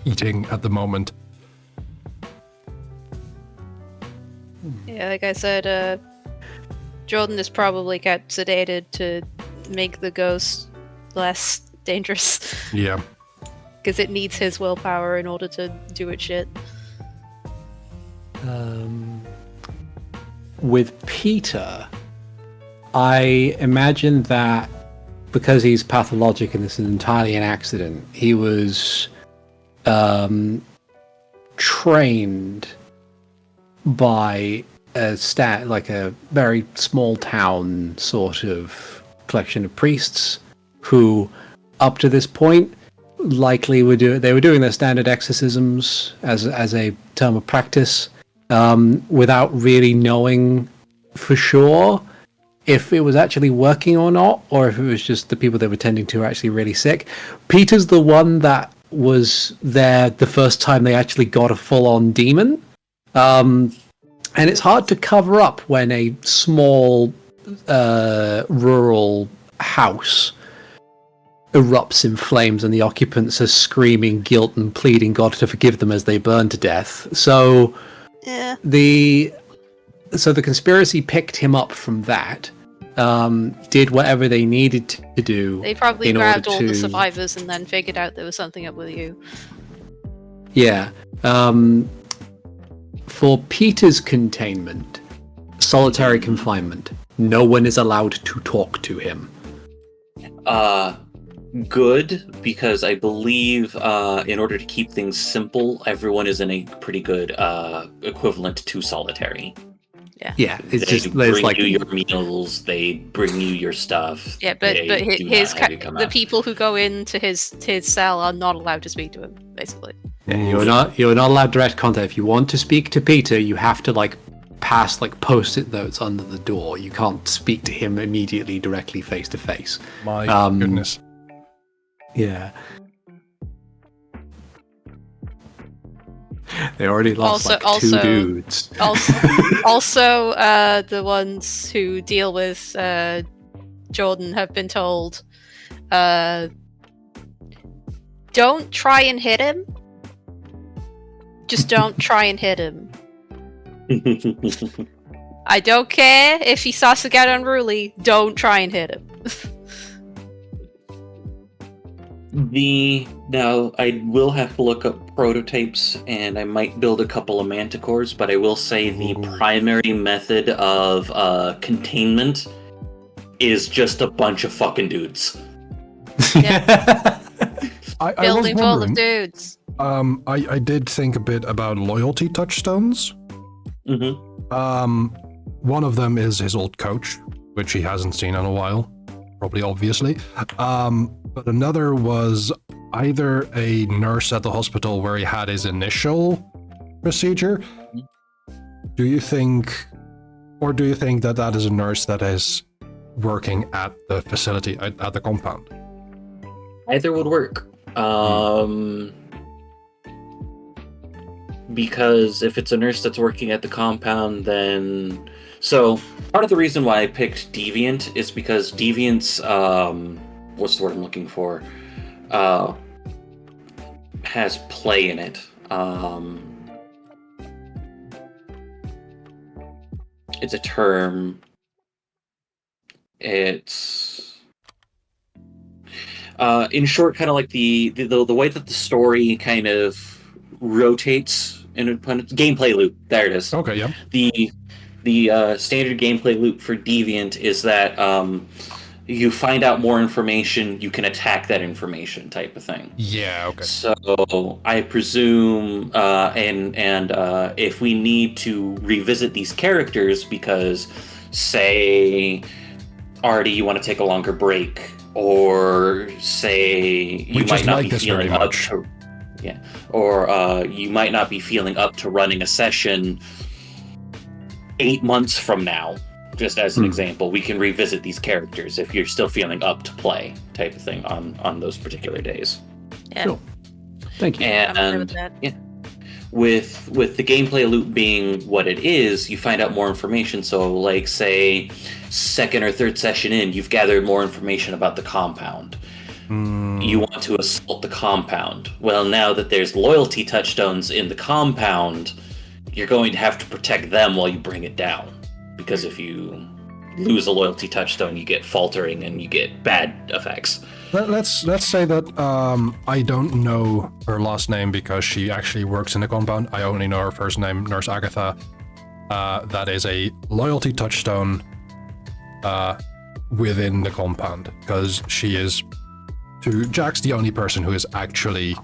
eating at the moment. Yeah, like I said, Jordan is probably got sedated to make the ghost less dangerous. Yeah. Because it needs his willpower in order to do its shit. With Peter, I imagine that because he's pathologic and this is entirely an accident, he was trained by a very small town sort of collection of priests who, up to this point, likely were doing their standard exorcisms as a term of practice, without really knowing for sure if it was actually working or not, or if it was just the people they were tending to are actually really sick. Peter's the one that was there the first time they actually got a full-on demon, and it's hard to cover up when a small rural house erupts in flames and the occupants are screaming guilt and pleading God to forgive them as they burn to death. So Yeah. the conspiracy picked him up from that, did whatever they needed to do. They probably in grabbed order all the to- survivors and then figured out there was something up with you. Yeah. For Peter's containment, solitary confinement. No one is allowed to talk to him. Good, because I believe in order to keep things simple, everyone is in a pretty good equivalent to solitary. Yeah, it's They just there's bring like you your meals, they bring you your stuff. Yeah, but they do his not have you come the out. people who go into his cell are not allowed to speak to him, basically. you're not allowed direct contact. If you want to speak to Peter, you have to pass post-it notes under the door. You can't speak to him immediately, directly, face to face. My goodness. Yeah. They already lost two dudes. Also, the ones who deal with Jordan have been told, don't try and hit him. Just don't try and hit him. I don't care if he starts to get unruly. Don't try and hit him. Now, I will have to look up prototypes, and I might build a couple of manticores, but I will say the primary method of containment is just a bunch of fucking dudes. Yeah. I Building was full of wondering, dudes. I did think a bit about loyalty touchstones. Mm-hmm. One of them is his old coach, which he hasn't seen in a while, probably obviously. But another was either a nurse at the hospital where he had his initial procedure. Do you think that that is a nurse that is working at the facility, at the compound? Either would work. Because if it's a nurse that's working at the compound, then... So, part of the reason why I picked Deviant is because Deviant's, what's the word I'm looking for? Has play in it. It's a term. It's... in short, kind of like the way that the story kind of rotates in a gameplay loop. There it is. Okay, yeah. The standard gameplay loop for Deviant is that you find out more information, you can attack that information type of thing. Yeah, okay. So I presume, if we need to revisit these characters because, say, Artie, you want to take a longer break, or say you might not be feeling up to, or you might not be feeling up to running a session 8 months from now. Just as an example, we can revisit these characters if you're still feeling up to play, type of thing on those particular days. Yeah. Cool. Thank you. And I'm okay with that. yeah, with the gameplay loop being what it is, you find out more information. So, like, say, second or third session in, you've gathered more information about the compound. You want to assault the compound. Well, now that there's loyalty touchstones in the compound, you're going to have to protect them while you bring it down. Because if you lose a loyalty touchstone, you get faltering and you get bad effects. Let's say that I don't know her last name because she actually works in the compound. I only know her first name, Nurse Agatha. That is a loyalty touchstone within the compound, because she is, to Jax, the only person who is actually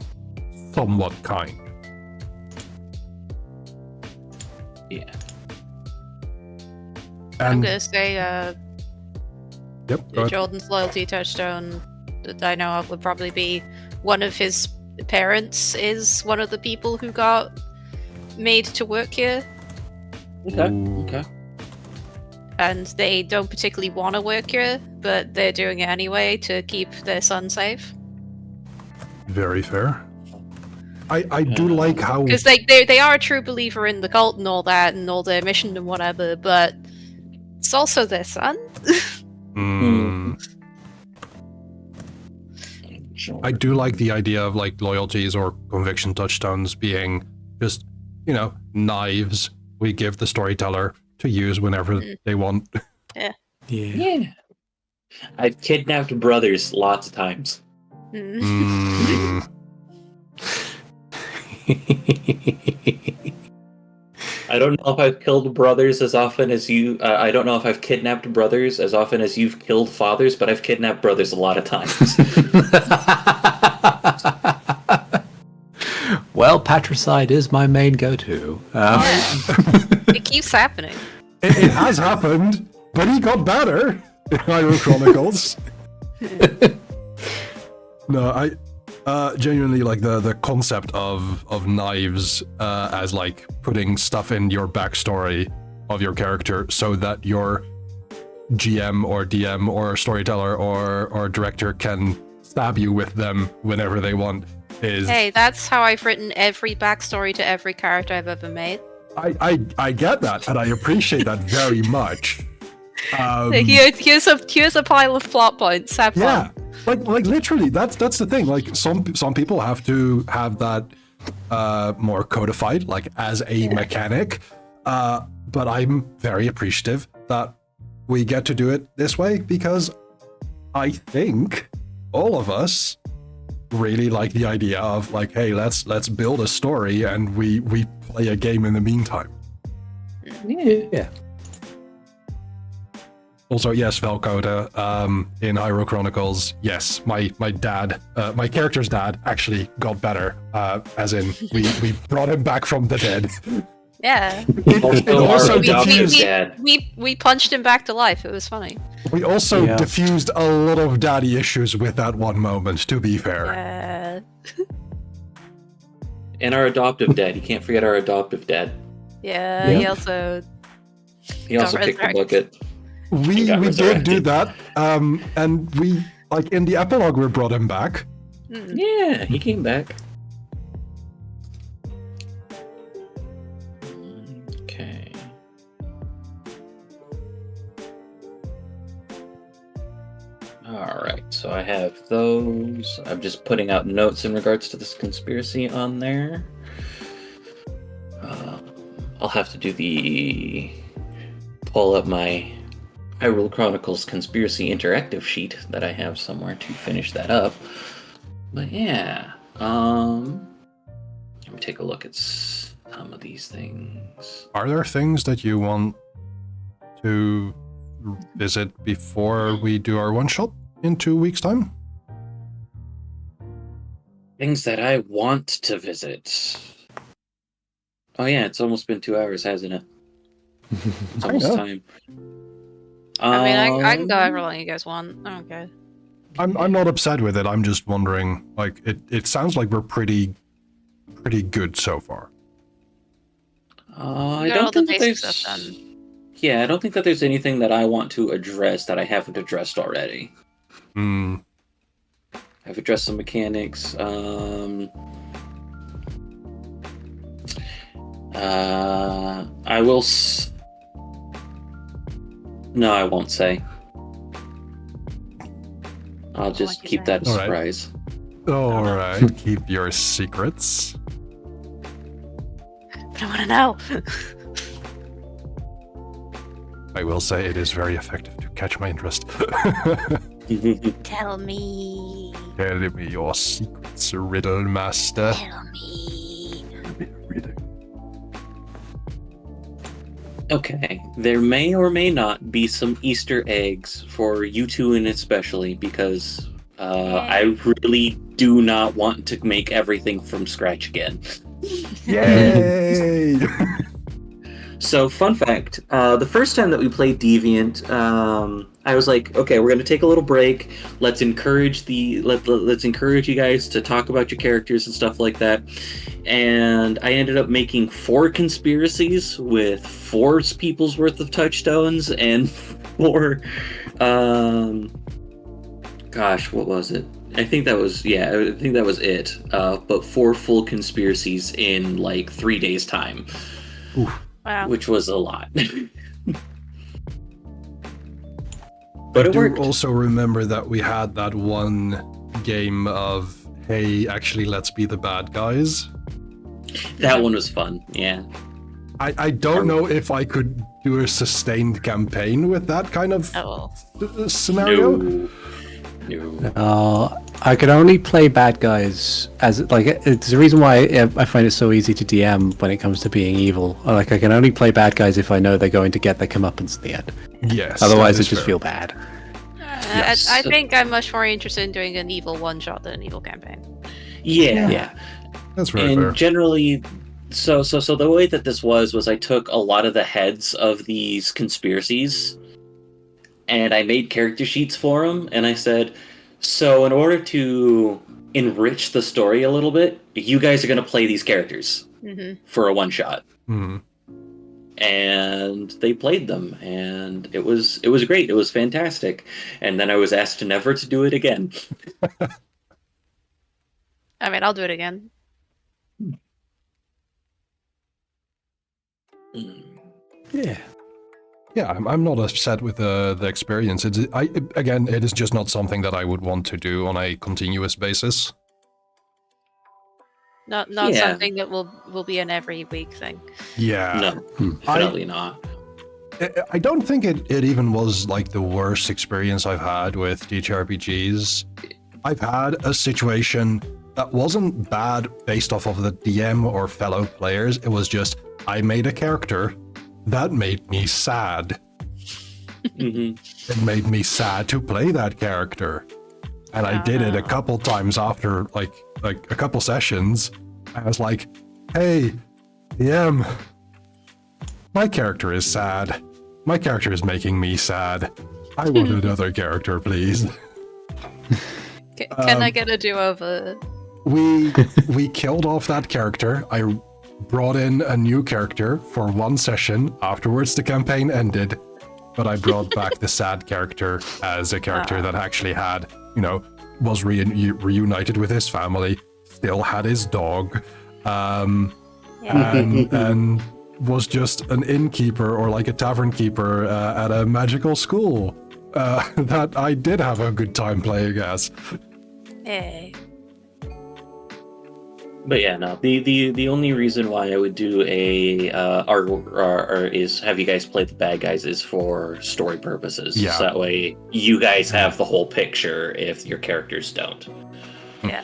somewhat kind. Yeah. I'm gonna say, Yep. Jordan's loyalty touchstone that I know of would probably be one of his parents is one of the people who got made to work here. Okay. And they don't particularly want to work here, but they're doing it anyway to keep their son safe. Very fair. I do like how... Because they are a true believer in the cult and all that, and all their mission and whatever, but it's also their son. I do like the idea of, like, loyalties or conviction touchstones being just, knives we give the storyteller to use whenever they want. Yeah. I've kidnapped brothers lots of times. I don't know if I've killed brothers as often as you... I don't know if I've kidnapped brothers as often as you've killed fathers, but I've kidnapped brothers a lot of times. Well, patricide is my main go-to. It keeps happening. It has happened, but he got better in Hyrule Chronicles. No, I genuinely like the concept of knives as, like, putting stuff in your backstory of your character so that your GM or DM or storyteller or director can stab you with them whenever they want. Hey, that's how I've written every backstory to every character I've ever made. I get that, and I appreciate that very much. Here's a pile of plot points. Have fun. Yeah, like literally, that's the thing. Like, some people have to have that more codified, like, as a mechanic. But I'm very appreciative that we get to do it this way, because I think all of us really like the idea of, like, hey, let's build a story and we play a game in the meantime. Yeah. Also, yes, Velcoda, in Hyrule Chronicles, yes, my dad, my character's dad actually got better, as in we brought him back from the dead. Yeah. We punched him back to life. It was funny. We also diffused a lot of daddy issues with that one moment, to be fair. And our adoptive dad. You can't forget our adoptive dad. Yeah, he also kicked the bucket. We did do that, and we, like, in the epilogue, we brought him back. Yeah, he came back. Okay. Alright, so I have those. I'm just putting out notes in regards to this conspiracy on there. I'll have to pull up my Hyrule Chronicles Conspiracy Interactive sheet that I have somewhere to finish that up. But yeah, let me take a look at some of these things. Are there things that you want to visit before we do our one-shot in 2 weeks' time? Things that I want to visit. Oh yeah, it's almost been 2 hours, hasn't it? It's almost time. I mean, I can go however long you guys want. I don't care. I'm not upset with it. I'm just wondering, like, it sounds like we're pretty good so far. I don't think that there's... Yeah, I don't think that there's anything that I want to address that I haven't addressed already. I've addressed some mechanics. I will... No, I won't say. I'll just keep that a surprise. Alright, keep your secrets. But I want to know. I will say it is very effective to catch my interest. Tell me. Tell me your secrets, Riddle Master. Tell me. Okay, there may or may not be some Easter eggs for you two and especially because I really do not want to make everything from scratch again. Yay! So, fun fact, the first time that we played Deviant, I was like, okay, we're going to take a little break. Let's encourage let's encourage you guys to talk about your characters and stuff like that. And I ended up making 4 conspiracies with 4 people's worth of touchstones and 4 gosh, what was it? I think that was it. But 4 full conspiracies in like 3 days time. Ooh. Wow. Which was a lot. But I it worked. also remember that we had that one game of, hey, actually, let's be the bad guys. That one was fun, yeah. I don't know if I could do a sustained campaign with that kind of scenario. No. I could only play bad guys as it's the reason why I find it so easy to DM when it comes to being evil. Like I can only play bad guys if I know they're going to get their comeuppance at the end. Yes. Otherwise, I just feel bad. Yes. I think I'm much more interested in doing an evil one-shot than an evil campaign. Yeah. That's very and fair. Generally, so the way that this was I took a lot of the heads of these conspiracies, and I made character sheets for them, and I said, so in order to enrich the story a little bit, you guys are going to play these characters for a one-shot. Mm-hmm. And they played them, and it was great. It was fantastic. And then I was asked never to do it again. I mean, I'll do it again. Yeah. Yeah, I'm not upset with the experience. It is just not something that I would want to do on a continuous basis. Not something that will be an every week thing. Yeah. No, definitely not. I don't think it even was like the worst experience I've had with TTRPGs. I've had a situation that wasn't bad based off of the DM or fellow players. It was just, I made a character that made me sad. It made me sad to play that character. And I did it a couple times after like a couple sessions. I was like, hey, DM, my character is sad. My character is making me sad. I want another character, please. Can I get a do-over? We killed off that character. I brought in a new character for one session. Afterwards, the campaign ended. But I brought back the sad character as a character that actually had, was reunited with his family, still had his dog, and was just an innkeeper or like a tavern keeper at a magical school that I did have a good time playing as. Hey. But yeah, no. The only reason why I would do a is have you guys play the bad guys is for story purposes. Yeah. So that way you guys have the whole picture if your characters don't. Yeah.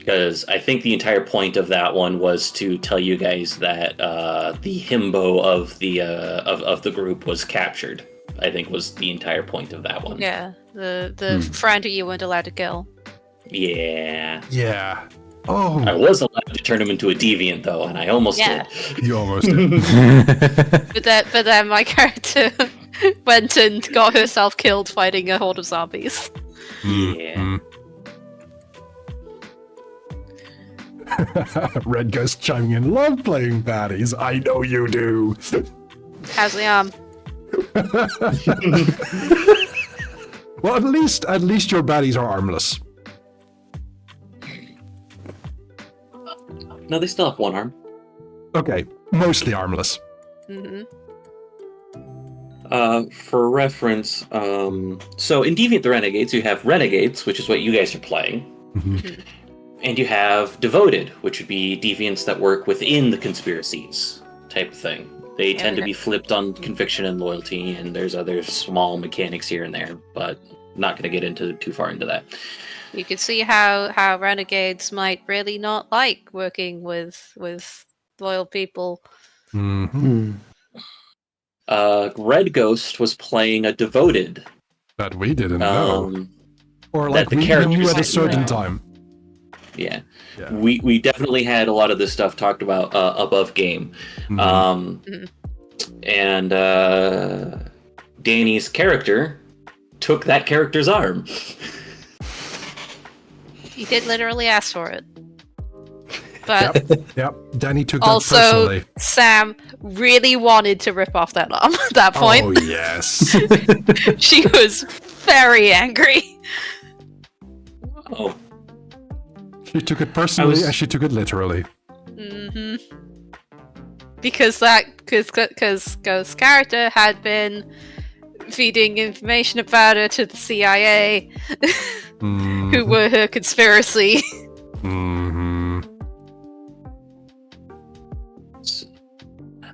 because I think the entire point of that one was to tell you guys that the himbo of the group was captured. I think was the entire point of that one. Yeah, the friend who you weren't allowed to kill. Yeah. Yeah. Oh. I was allowed to turn him into a deviant though, and I almost did. You almost did. But then my character went and got herself killed fighting a horde of zombies. Yeah. Red Ghost chiming in. Love playing baddies. I know you do. How's the arm? Well, at least your baddies are armless. No, they still have one arm. Okay, mostly armless. Mm-hmm. For reference, so in Deviant the Renegades, you have Renegades, which is what you guys are playing. Mm-hmm. And you have Devoted, which would be deviants that work within the conspiracies type of thing. They tend to be flipped on conviction and loyalty, and there's other small mechanics here and there, but not going to get into too far into that. You can see how Renegades might really not like working with loyal people. Mm-hmm. Red Ghost was playing a Devoted. That we didn't know. Or like the we characters knew at a didn't certain know. time. Yeah. We definitely had a lot of this stuff talked about above game. Mm-hmm. And Danny's character took that character's arm. He did literally ask for it. But Yep. Danny took that also, personally. Sam really wanted to rip off that arm at that point. Oh, yes. She was very angry. Oh. She took it personally and she took it literally. Mm-hmm. Because Ghost's character had been feeding information about her to the CIA, who were her conspiracy. Mm-hmm.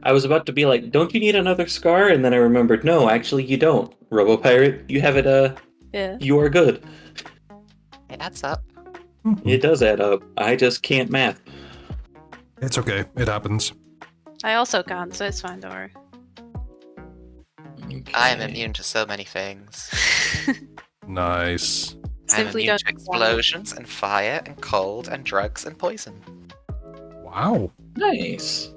I was about to be like, don't you need another scar? And then I remembered, no, actually you don't. RoboPirate, you have it, you are good. It adds up. It does add up. I just can't math. It's okay. It happens. I also can't, so it's fine, don't worry. Okay. I am immune to so many things. Nice. I'm Simply immune don't to explosions and fire and cold and drugs and poison. Wow. Nice.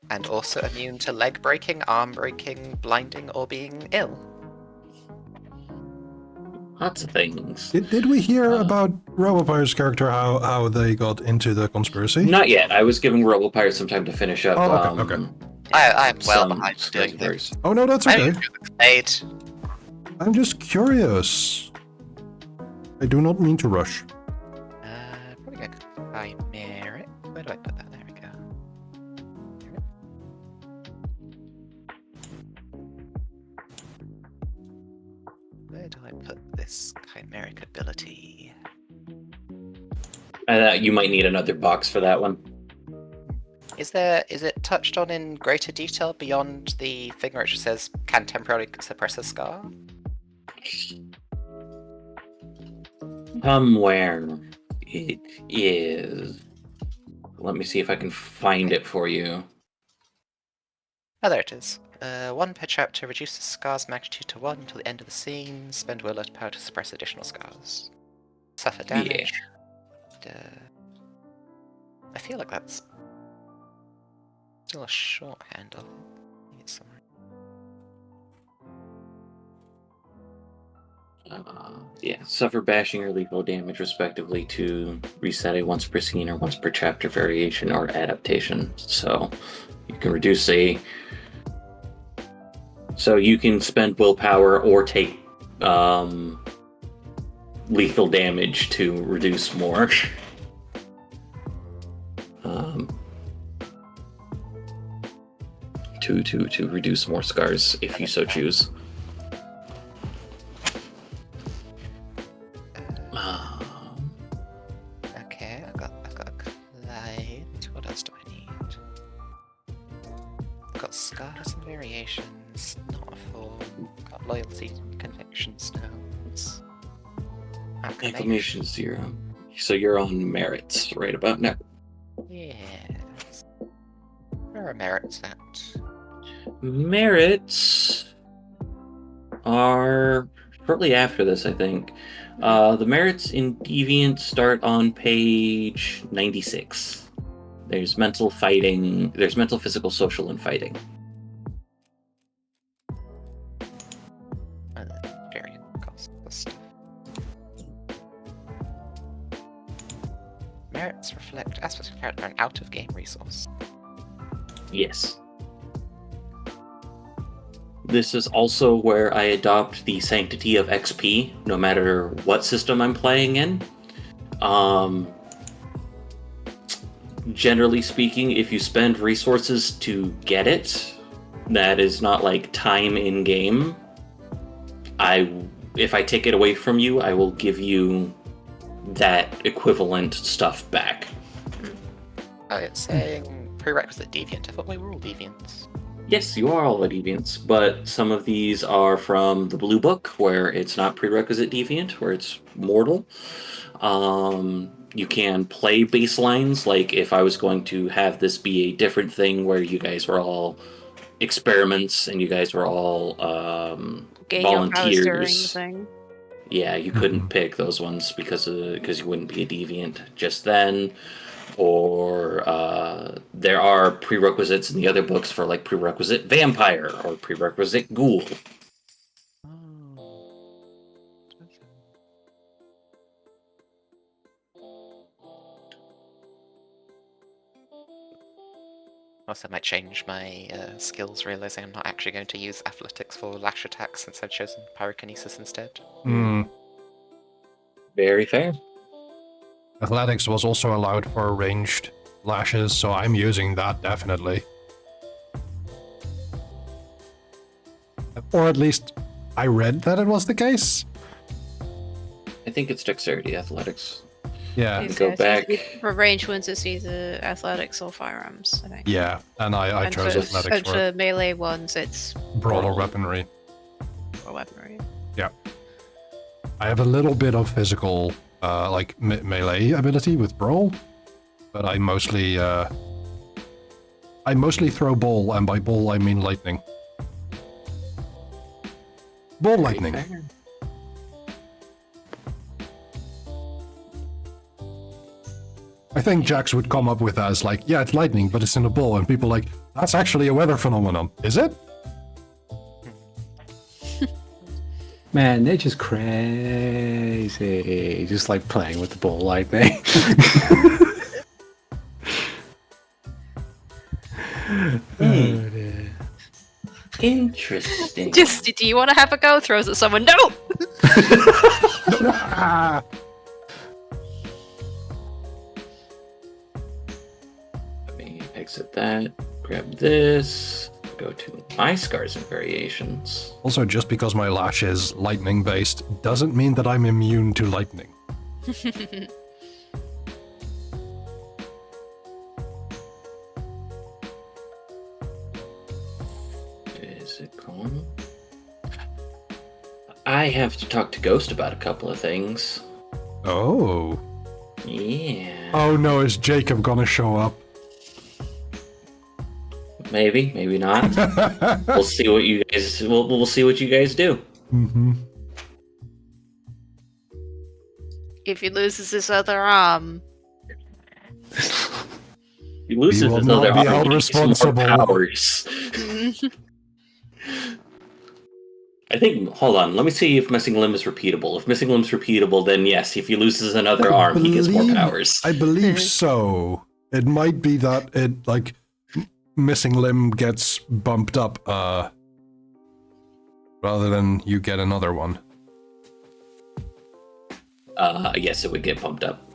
And also immune to leg breaking, arm breaking, blinding, or being ill. Lots of things. Did we hear about RoboPire's character, how they got into the conspiracy? Not yet. I was giving RoboPirate some time to finish up. Oh, okay. I'm well some behind doing stories. things. Oh, no, that's okay. Eight. I'm just curious. I do not mean to rush. Probably go Chimeric. Where do I put that? There we go. Where do I put this Chimeric ability? You might need another box for that one. Is it touched on in greater detail beyond the thing where it just says can temporarily suppress a scar? Somewhere it is. Let me see if I can find it for you. Oh, there it is. 1 per chapter reduces scar's magnitude to 1 until the end of the scene. Spend will power to suppress additional scars. Suffer damage. I feel like that's still a shorthand. I'll need some. Yeah, suffer bashing or lethal damage respectively to reset a once per scene or once per chapter variation or adaptation. So you can reduce so you can spend willpower or take lethal damage to reduce more. To reduce more scars if you so choose. Okay, I've got a Clyde. What else do I need? I've got scars and variations, not a form. Got loyalty and convictions now. Acclamation 0. So you're on merits right about now. Yes. Where are merits at? Merits are shortly after this, I think. The merits in Deviant start on page 96. There's mental fighting. There's mental, physical, social, and fighting. Variant cost stuff. Merits reflect aspects of character and out-of-game resource. Yes. This is also where I adopt the sanctity of XP, no matter what system I'm playing in. Generally speaking, if you spend resources to get it, that is not like time in game. If I take it away from you, I will give you that equivalent stuff back. Oh, it's saying prerequisite deviant. I thought we were all deviants. Yes, you are all deviants, but some of these are from the Blue Book, where it's not prerequisite deviant, where it's mortal. You can play baselines, like if I was going to have this be a different thing where you guys were all experiments and you guys were all volunteers. Yeah, you couldn't pick those ones because you wouldn't be a deviant just then. Or there are prerequisites in the other books for like prerequisite vampire or prerequisite ghoul. Also, might change my skills, realizing I'm not actually going to use athletics for lash attacks since I've chosen pyrokinesis instead. Very fair. Athletics was also allowed for ranged lashes, so I'm using that definitely. Or at least I read that it was the case. I think it's dexterity athletics. Yeah. Go back. For range ones, it's either athletics or firearms, I think. Yeah, and I chose athletics and for melee ones, it's brawl or weaponry. Or weaponry. Yeah. I have a little bit of physical, like melee ability with brawl, but I mostly throw ball, and by ball I mean lightning. Ball lightning. I think Jax would come up with that as like, yeah, it's lightning, but it's in a ball, and people are like, that's actually a weather phenomenon. Is it? Man, they're just crazy. Just like playing with the ball lightning. Oh, dear. Interesting. Just, do you want to have a go? Throws at someone. No! Let me exit that, grab this, go to my scars and variations. Also, just because my lash is lightning based doesn't mean that I'm immune to lightning. Is it gone? I have to talk to Ghost about a couple of things. Oh. Yeah. Oh no, is Jacob gonna show up? Maybe, maybe not. We'll see what you guys. We'll see what you guys do. Mm-hmm. If he loses his other arm. He loses will his not other be arm. held He gets more responsible. powers. I think. Hold on. Let me see if missing limb is repeatable. If missing limb is repeatable, then yes. If he loses another arm, he gets more powers. I believe so. It might be that it like missing limb gets bumped up, rather than you get another one. Yes, it would get bumped up.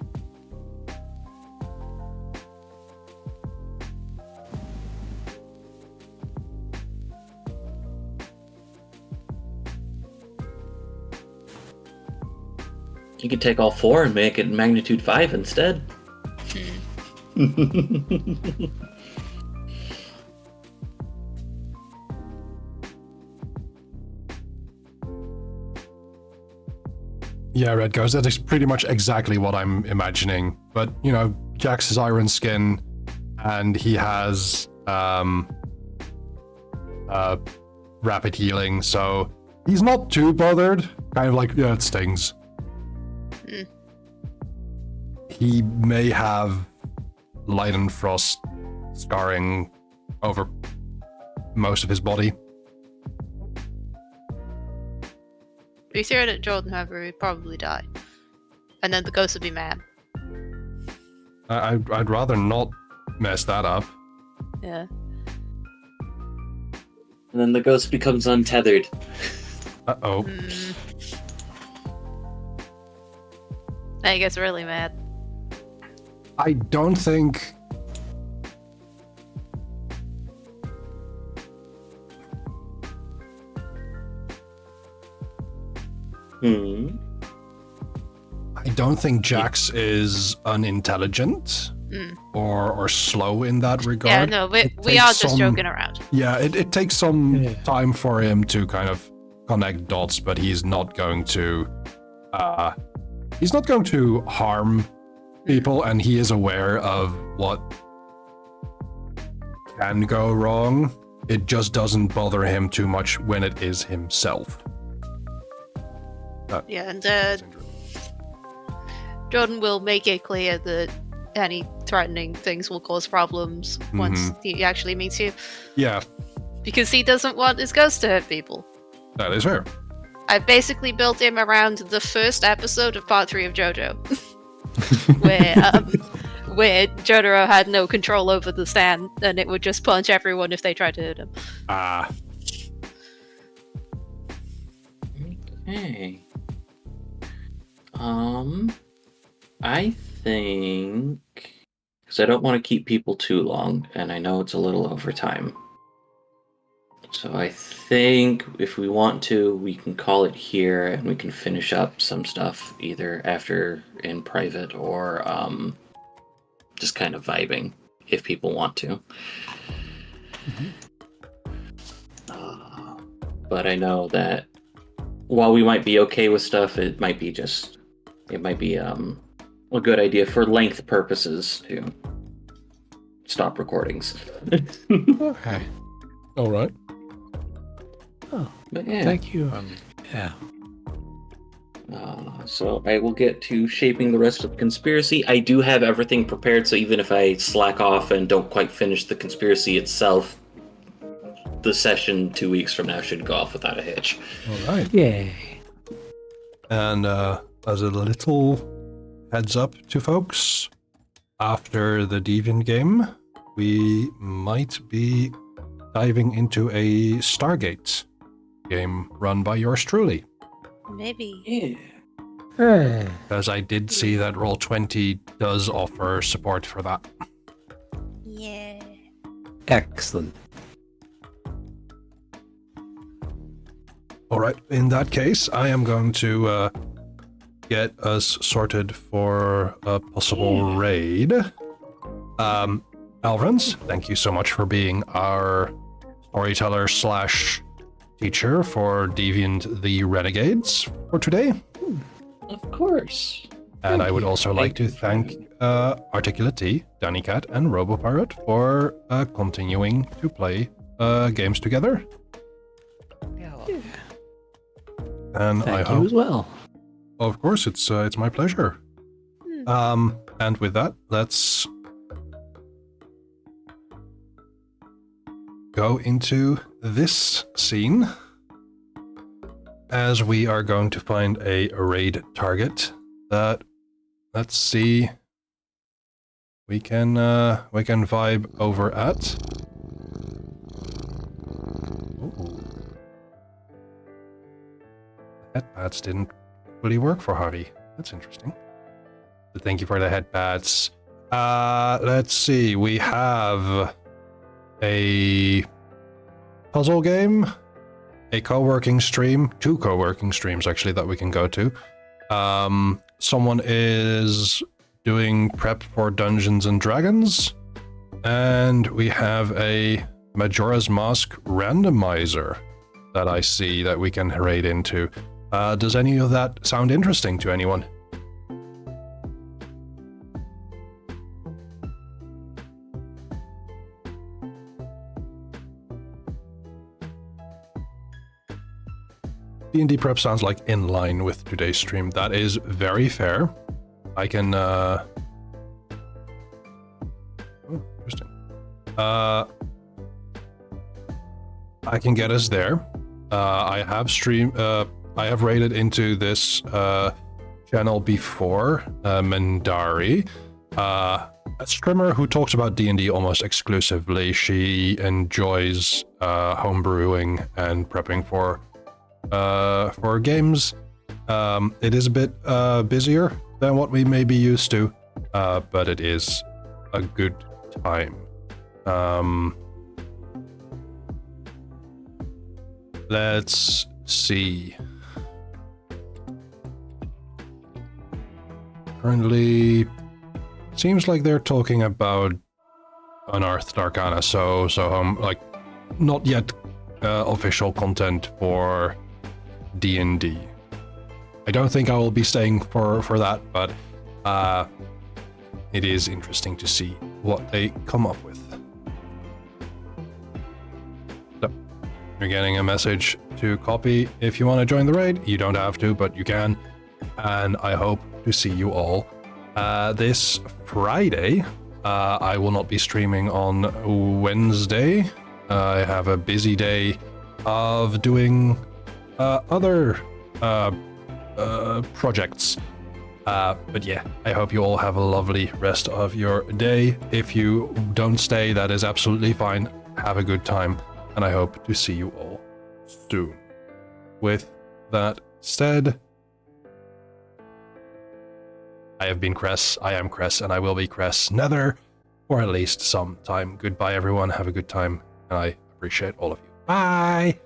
You could take all four and make it magnitude 5 instead. Yeah, Red Ghost, that is pretty much exactly what I'm imagining. But, Jax is iron skin, and he has rapid healing, so he's not too bothered. Kind of like, yeah, it stings. Mm. He may have light and frost scarring over most of his body. If you throw it at Jordan, however, he'd probably die. And then the ghost would be mad. I'd rather not mess that up. Yeah. And then the ghost becomes untethered. Uh-oh. Then he gets really mad. I don't think... I don't think Jax is unintelligent or slow in that regard. Yeah, no, we are just joking around. Yeah, it takes some time for him to kind of connect dots, but he's not going to harm people, and he is aware of what can go wrong. It just doesn't bother him too much when it is himself. Yeah, and Jordan will make it clear that any threatening things will cause problems once he actually meets you. Yeah. Because he doesn't want his ghost to hurt people. That is fair. I basically built him around the first episode of Part 3 of JoJo. where Jotaro had no control over the stand, and it would just punch everyone if they tried to hit him. Okay. I think, because I don't want to keep people too long, and I know it's a little over time. So I think if we want to, we can call it here, and we can finish up some stuff either after in private or just kind of vibing if people want to. But I know that while we might be okay with stuff, it might be a good idea for length purposes to stop recordings. Okay. All right. Oh, but yeah. Thank you. Yeah. So I will get to shaping the rest of the conspiracy. I do have everything prepared, so even if I slack off and don't quite finish the conspiracy itself, the session 2 weeks from now should go off without a hitch. All right. Yay. And as a little heads up to folks, after the Deviant game, we might be diving into a Stargate game run by yours truly. Maybe. Yeah. Because I did see that Roll20 does offer support for that. Yeah. Excellent. All right, in that case, I am going to get us sorted for a possible raid. Alvrans, thank you so much for being our storyteller / teacher for Deviant the Renegades for today. Of course. And I would also like to thank Articulate T, Danny Cat, and RoboPirate for continuing to play games together. And Thank I you hope, as well. of course, it's my pleasure. And with that, let's go into this scene, as we are going to find a raid target that, let's see, we can vibe over at. Ooh. Headpads didn't really work for Hardy. That's interesting. But thank you for the headpads. Let's see. We have a puzzle game, a co-working stream, 2 co-working streams actually that we can go to. Someone is doing prep for Dungeons and Dragons, and we have a Majora's Mask randomizer that I see that we can raid into. Does any of that sound interesting to anyone? D&D prep sounds like in line with today's stream. That is very fair. I can, oh, interesting. I can get us there. I have raided into this channel before, Mendari. A streamer who talks about D&D almost exclusively. She enjoys homebrewing and prepping for games. It is a bit busier than what we may be used to, but it is a good time. Let's see. Currently, seems like they're talking about Unearthed Arcana, so like not yet official content for D&D. I don't think I will be staying for that, but it is interesting to see what they come up with. So, you're getting a message to copy. If you want to join the raid, you don't have to, but you can. And I hope to see you all this Friday. I will not be streaming on Wednesday. I have a busy day of doing other projects. But yeah, I hope you all have a lovely rest of your day. If you don't stay, that is absolutely fine. Have a good time, and I hope to see you all soon. With that said, I have been Cress, I am Cress, and I will be Cress Nether for at least some time. Goodbye, everyone. Have a good time, and I appreciate all of you. Bye!